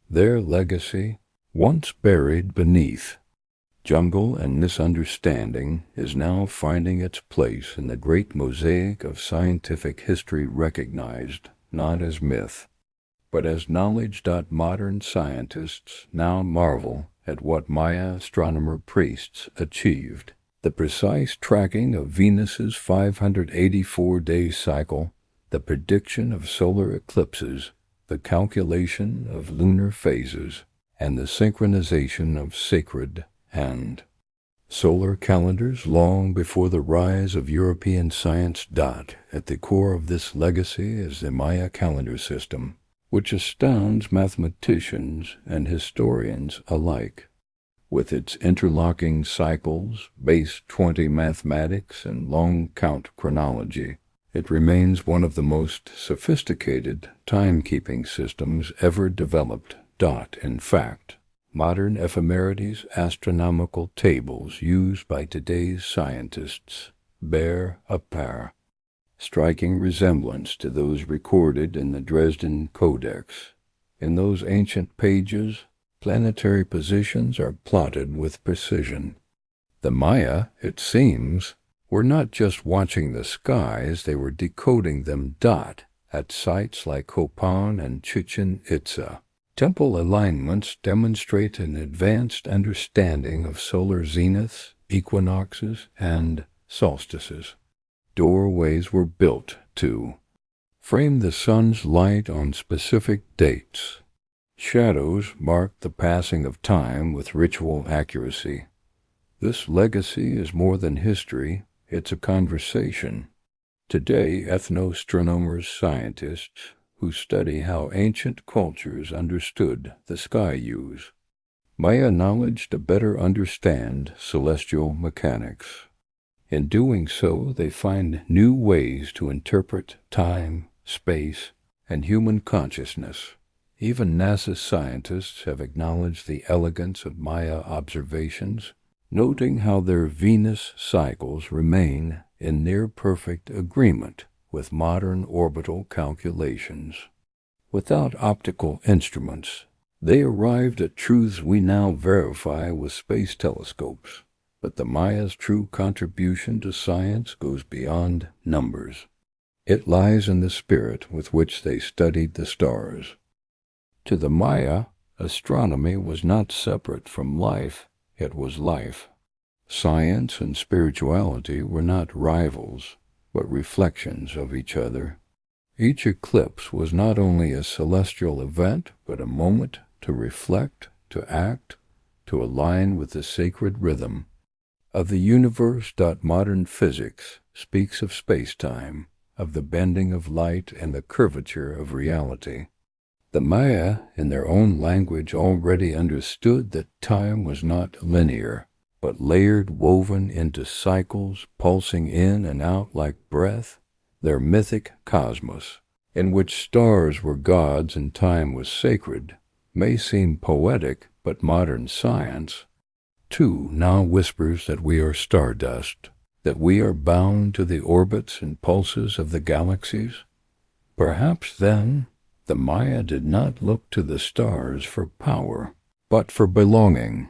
Their legacy, once buried beneath jungle and misunderstanding, is now finding its place in the great mosaic of scientific history, recognized not as myth, but as knowledge. Modern scientists now marvel at what Maya astronomer priests achieved. The precise tracking of Venus's 584-day cycle, the prediction of solar eclipses, the calculation of lunar phases, and the synchronization of sacred and solar calendars long before the rise of European science. At the core of this legacy is the Maya calendar system, which astounds mathematicians and historians alike. With its interlocking cycles, base 20 mathematics, and long count chronology, it remains one of the most sophisticated timekeeping systems ever developed. In fact, modern ephemerides, astronomical tables used by today's scientists, bear a striking resemblance to those recorded in the Dresden Codex. In those ancient pages, planetary positions are plotted with precision. The Maya, it seems, were not just watching the skies, they were decoding them. At sites like Copan and Chichen Itza, temple alignments demonstrate an advanced understanding of solar zeniths, equinoxes, and solstices. Doorways were built to frame the sun's light on specific dates. Shadows marked the passing of time with ritual accuracy. This legacy is more than history, it's a conversation. Today, ethnoastronomers, scientists who study how ancient cultures understood the sky, use Maya knowledge to better understand celestial mechanics. In doing so, they find new ways to interpret time, space, and human consciousness. Even NASA scientists have acknowledged the elegance of Maya observations, noting how their Venus cycles remain in near-perfect agreement with modern orbital calculations. Without optical instruments, they arrived at truths we now verify with space telescopes. But the Maya's true contribution to science goes beyond numbers. It lies in the spirit with which they studied the stars. To the Maya, astronomy was not separate from life, it was life. Science and spirituality were not rivals, but reflections of each other. Each eclipse was not only a celestial event, but a moment to reflect, to act, to align with the sacred rhythm of the universe. Modern physics speaks of space-time, of the bending of light and the curvature of reality. The Maya, in their own language, already understood that time was not linear, but layered, woven into cycles, pulsing in and out like breath. Their mythic cosmos, in which stars were gods and time was sacred, may seem poetic, but modern science, too, now whispers that we are stardust, that we are bound to the orbits and pulses of the galaxies. Perhaps then, the Maya did not look to the stars for power, but for belonging.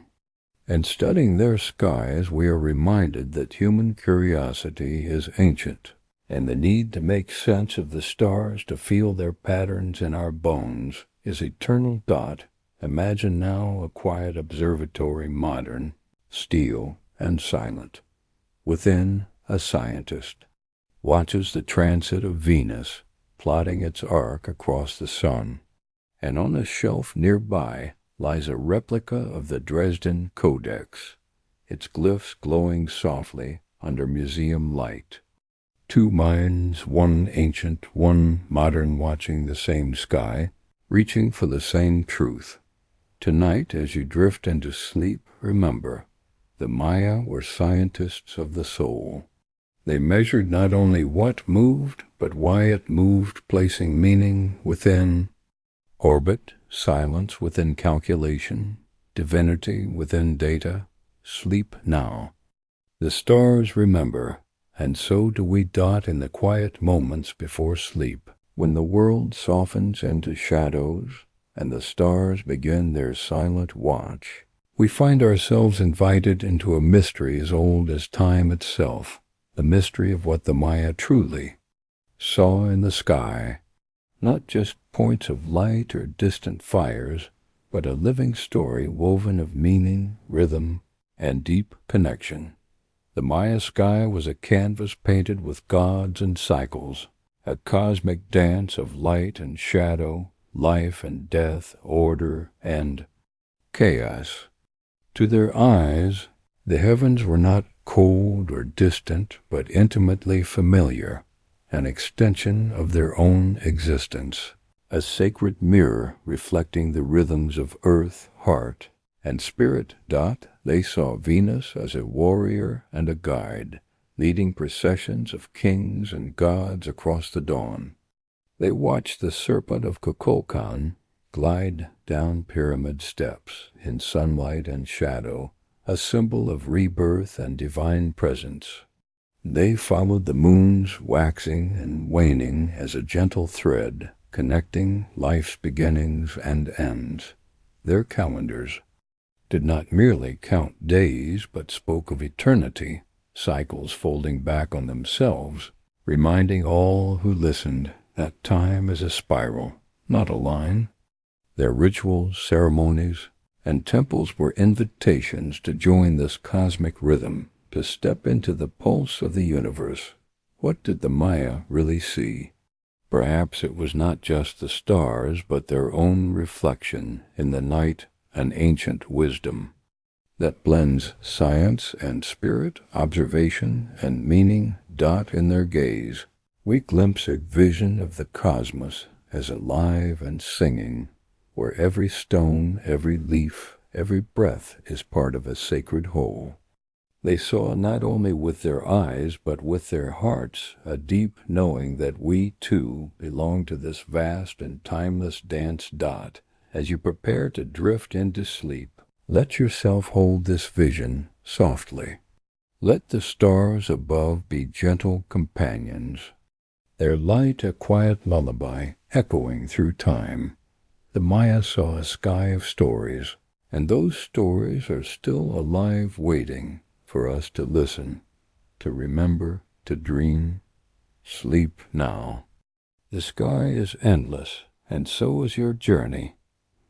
In studying their skies, we are reminded that human curiosity is ancient. and the need to make sense of the stars, to feel their patterns in our bones, is eternal dot. Imagine now a quiet observatory, modern, still, and silent. Within, a scientist watches the transit of Venus, plotting its arc across the sun, and on a shelf nearby lies a replica of the Dresden Codex, its glyphs glowing softly under museum light. Two minds, one ancient, one modern, watching the same sky, reaching for the same truth. Tonight, as you drift into sleep, remember, the Maya were scientists of the soul. They measured not only what moved, but why it moved, placing meaning within orbit, silence within calculation, divinity within data. Sleep now. The stars remember, and so do we dot in the quiet moments before sleep, when the world softens into shadows and the stars begin their silent watch. We find ourselves invited into a mystery as old as time itself, the mystery of what the Maya truly saw in the sky, not just points of light or distant fires, but a living story woven of meaning, rhythm, and deep connection. The Maya sky was a canvas painted with gods and cycles, a cosmic dance of light and shadow, life and death, order and chaos. To their eyes, the heavens were not cold or distant, but intimately familiar, an extension of their own existence, a sacred mirror reflecting the rhythms of earth, heart, and spirit. They saw Venus as a warrior and a guide, leading processions of kings and gods across the dawn. They watched the serpent of Kukulkan glide down pyramid steps in sunlight and shadow, a symbol of rebirth and divine presence. They followed the moon's waxing and waning as a gentle thread, connecting life's beginnings and ends. Their calendars did not merely count days, but spoke of eternity, cycles folding back on themselves, reminding all who listened that time is a spiral, not a line. Their rituals, ceremonies, and temples were invitations to join this cosmic rhythm, to step into the pulse of the universe. What did the Maya really see? Perhaps it was not just the stars, but their own reflection in the night, an ancient wisdom that blends science and spirit, observation and meaning. In their gaze, we glimpse a vision of the cosmos as alive and singing, where every stone, every leaf, every breath is part of a sacred whole. They saw not only with their eyes, but with their hearts, a deep knowing that we, too, belong to this vast and timeless dance. As you prepare to drift into sleep, let yourself hold this vision softly. Let the stars above be gentle companions, their light a quiet lullaby echoing through time. The Maya saw a sky of stories, and those stories are still alive, waiting for us to listen, to remember, to dream. Sleep now. The sky is endless, and so is your journey.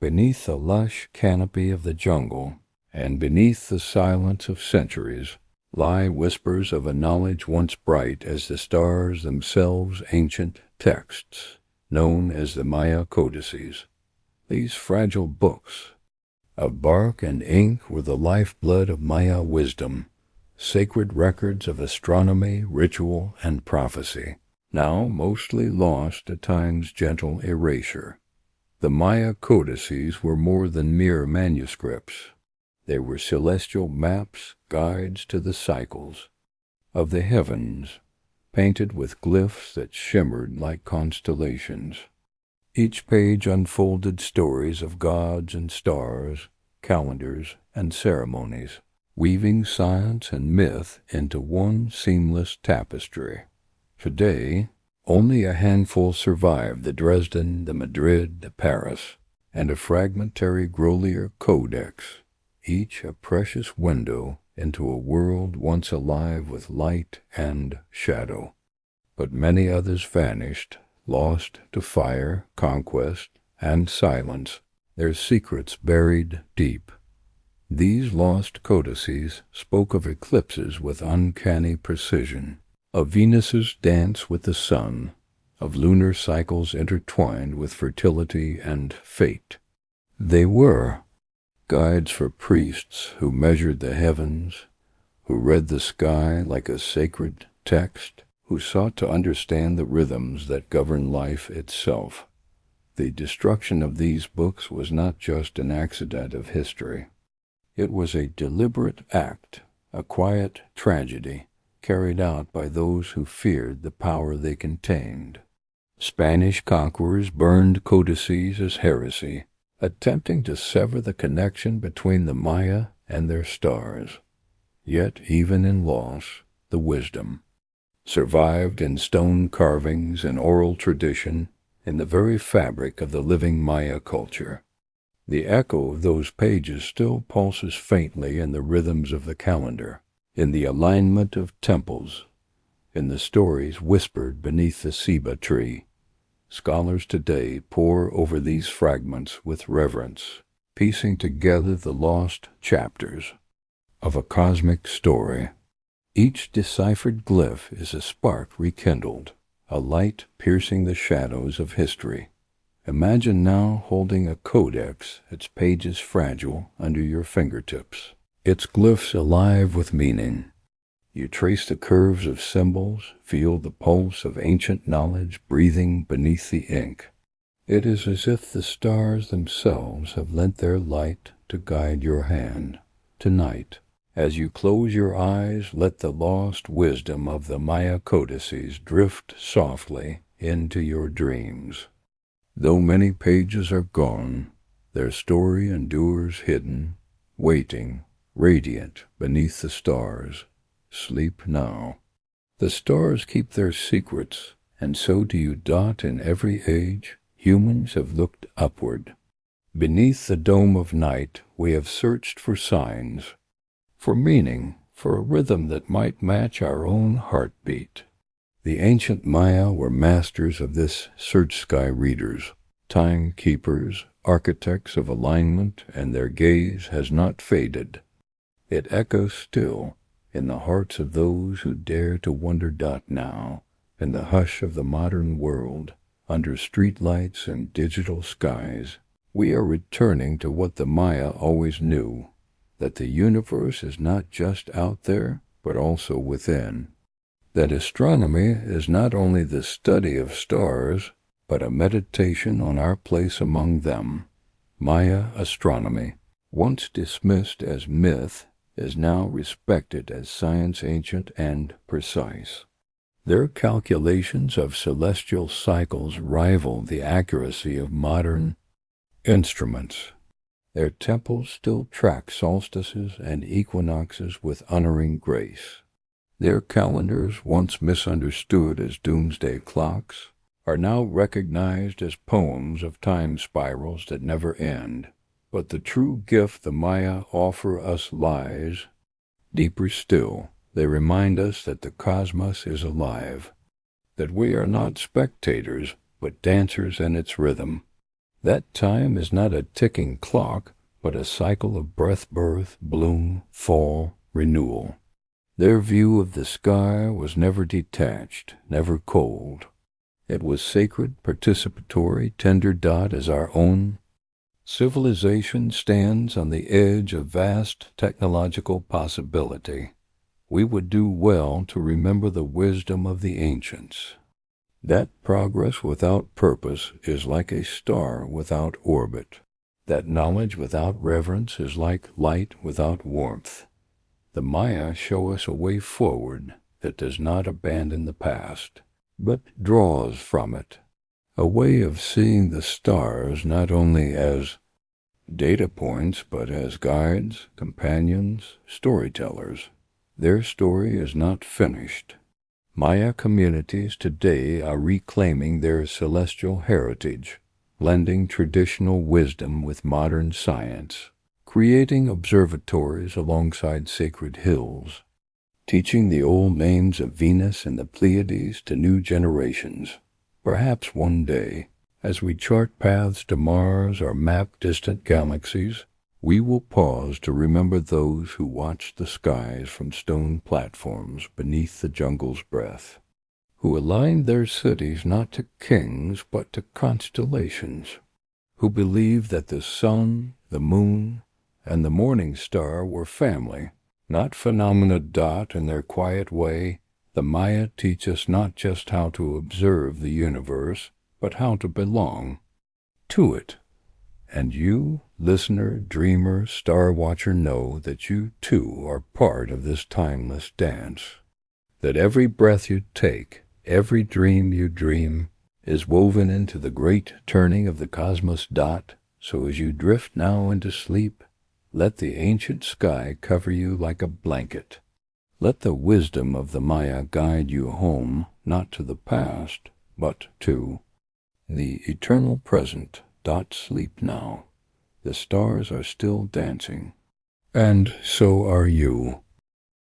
Beneath the lush canopy of the jungle, and beneath the silence of centuries, lie whispers of a knowledge once bright as the stars themselves, ancient texts, known as the Maya codices. These fragile books of bark and ink were the lifeblood of Maya wisdom, sacred records of astronomy, ritual, and prophecy, now mostly lost to time's gentle erasure. The Maya codices were more than mere manuscripts. They were celestial maps, guides to the cycles of the heavens, painted with glyphs that shimmered like constellations. Each page unfolded stories of gods and stars, calendars and ceremonies, weaving science and myth into one seamless tapestry. Today, only a handful survive: the Dresden, the Madrid, the Paris, and a fragmentary Grolier Codex, each a precious window into a world once alive with light and shadow. but many others vanished, lost to fire, conquest, and silence, their secrets buried deep. These lost codices spoke of eclipses with uncanny precision, of Venus's dance with the sun, of lunar cycles intertwined with fertility and fate. They were guides for priests who measured the heavens, who read the sky like a sacred text, who sought to understand the rhythms that govern life itself. The destruction of these books was not just an accident of history. It was a deliberate act, a quiet tragedy, carried out by those who feared the power they contained. Spanish conquerors burned codices as heresy, attempting to sever the connection between the Maya and their stars. Yet even in loss, the wisdom survived in stone carvings and oral tradition, in the very fabric of the living Maya culture. The echo of those pages still pulses faintly in the rhythms of the calendar, in the alignment of temples, in the stories whispered beneath the ceiba tree. Scholars today pore over these fragments with reverence, piecing together the lost chapters of a cosmic story. Each deciphered glyph is a spark rekindled, a light piercing the shadows of history. Imagine now holding a codex, its pages fragile, under your fingertips, its glyphs alive with meaning. You trace the curves of symbols, feel the pulse of ancient knowledge breathing beneath the ink. It is as if the stars themselves have lent their light to guide your hand. Tonight, as you close your eyes, let the lost wisdom of the Maya codices drift softly into your dreams. Though many pages are gone, their story endures hidden, waiting, radiant beneath the stars. Sleep now. The stars keep their secrets, and so do you. In every age, humans have looked upward. Beneath the dome of night, we have searched for signs, for meaning, for a rhythm that might match our own heartbeat. The ancient Maya were masters of this, search sky readers, timekeepers, architects of alignment, and their gaze has not faded. It echoes still in the hearts of those who dare to wonder. Now, in the hush of the modern world, under streetlights and digital skies, we are returning to what the Maya always knew, that the universe is not just out there, but also within. That astronomy is not only the study of stars, but a meditation on our place among them. Maya astronomy, once dismissed as myth, is now respected as science ancient and precise. Their calculations of celestial cycles rival the accuracy of modern instruments. Their temples still track solstices and equinoxes with unerring grace. Their calendars, once misunderstood as doomsday clocks, are now recognized as poems of time spirals that never end. But the true gift the Maya offer us lies deeper still. They remind us that the cosmos is alive, that we are not spectators, but dancers in its rhythm. That time is not a ticking clock, but a cycle of breath, birth, bloom, fall, renewal. Their view of the sky was never detached, never cold. It was sacred, participatory, tender. As our own civilization stands on the edge of vast technological possibility, we would do well to remember the wisdom of the ancients. That progress without purpose is like a star without orbit. That knowledge without reverence is like light without warmth. The Maya show us a way forward that does not abandon the past, but draws from it. A way of seeing the stars not only as data points, but as guides, companions, storytellers. Their story is not finished. Maya communities today are reclaiming their celestial heritage, blending traditional wisdom with modern science, creating observatories alongside sacred hills, teaching the old names of Venus and the Pleiades to new generations. Perhaps one day, as we chart paths to Mars or map distant galaxies, we will pause to remember those who watched the skies from stone platforms beneath the jungle's breath, who aligned their cities not to kings but to constellations, who believed that the sun, the moon, and the morning star were family, not phenomena. In their quiet way, the Maya teach us not just how to observe the universe, but how to belong to it. And you, listener, dreamer, star watcher, know that you too are part of this timeless dance, that every breath you take, every dream you dream, is woven into the great turning of the cosmos. So as you drift now into sleep, let the ancient sky cover you like a blanket. Let the wisdom of the Maya guide you home, not to the past, but to the eternal present. Sleep now. The stars are still dancing, and so are you.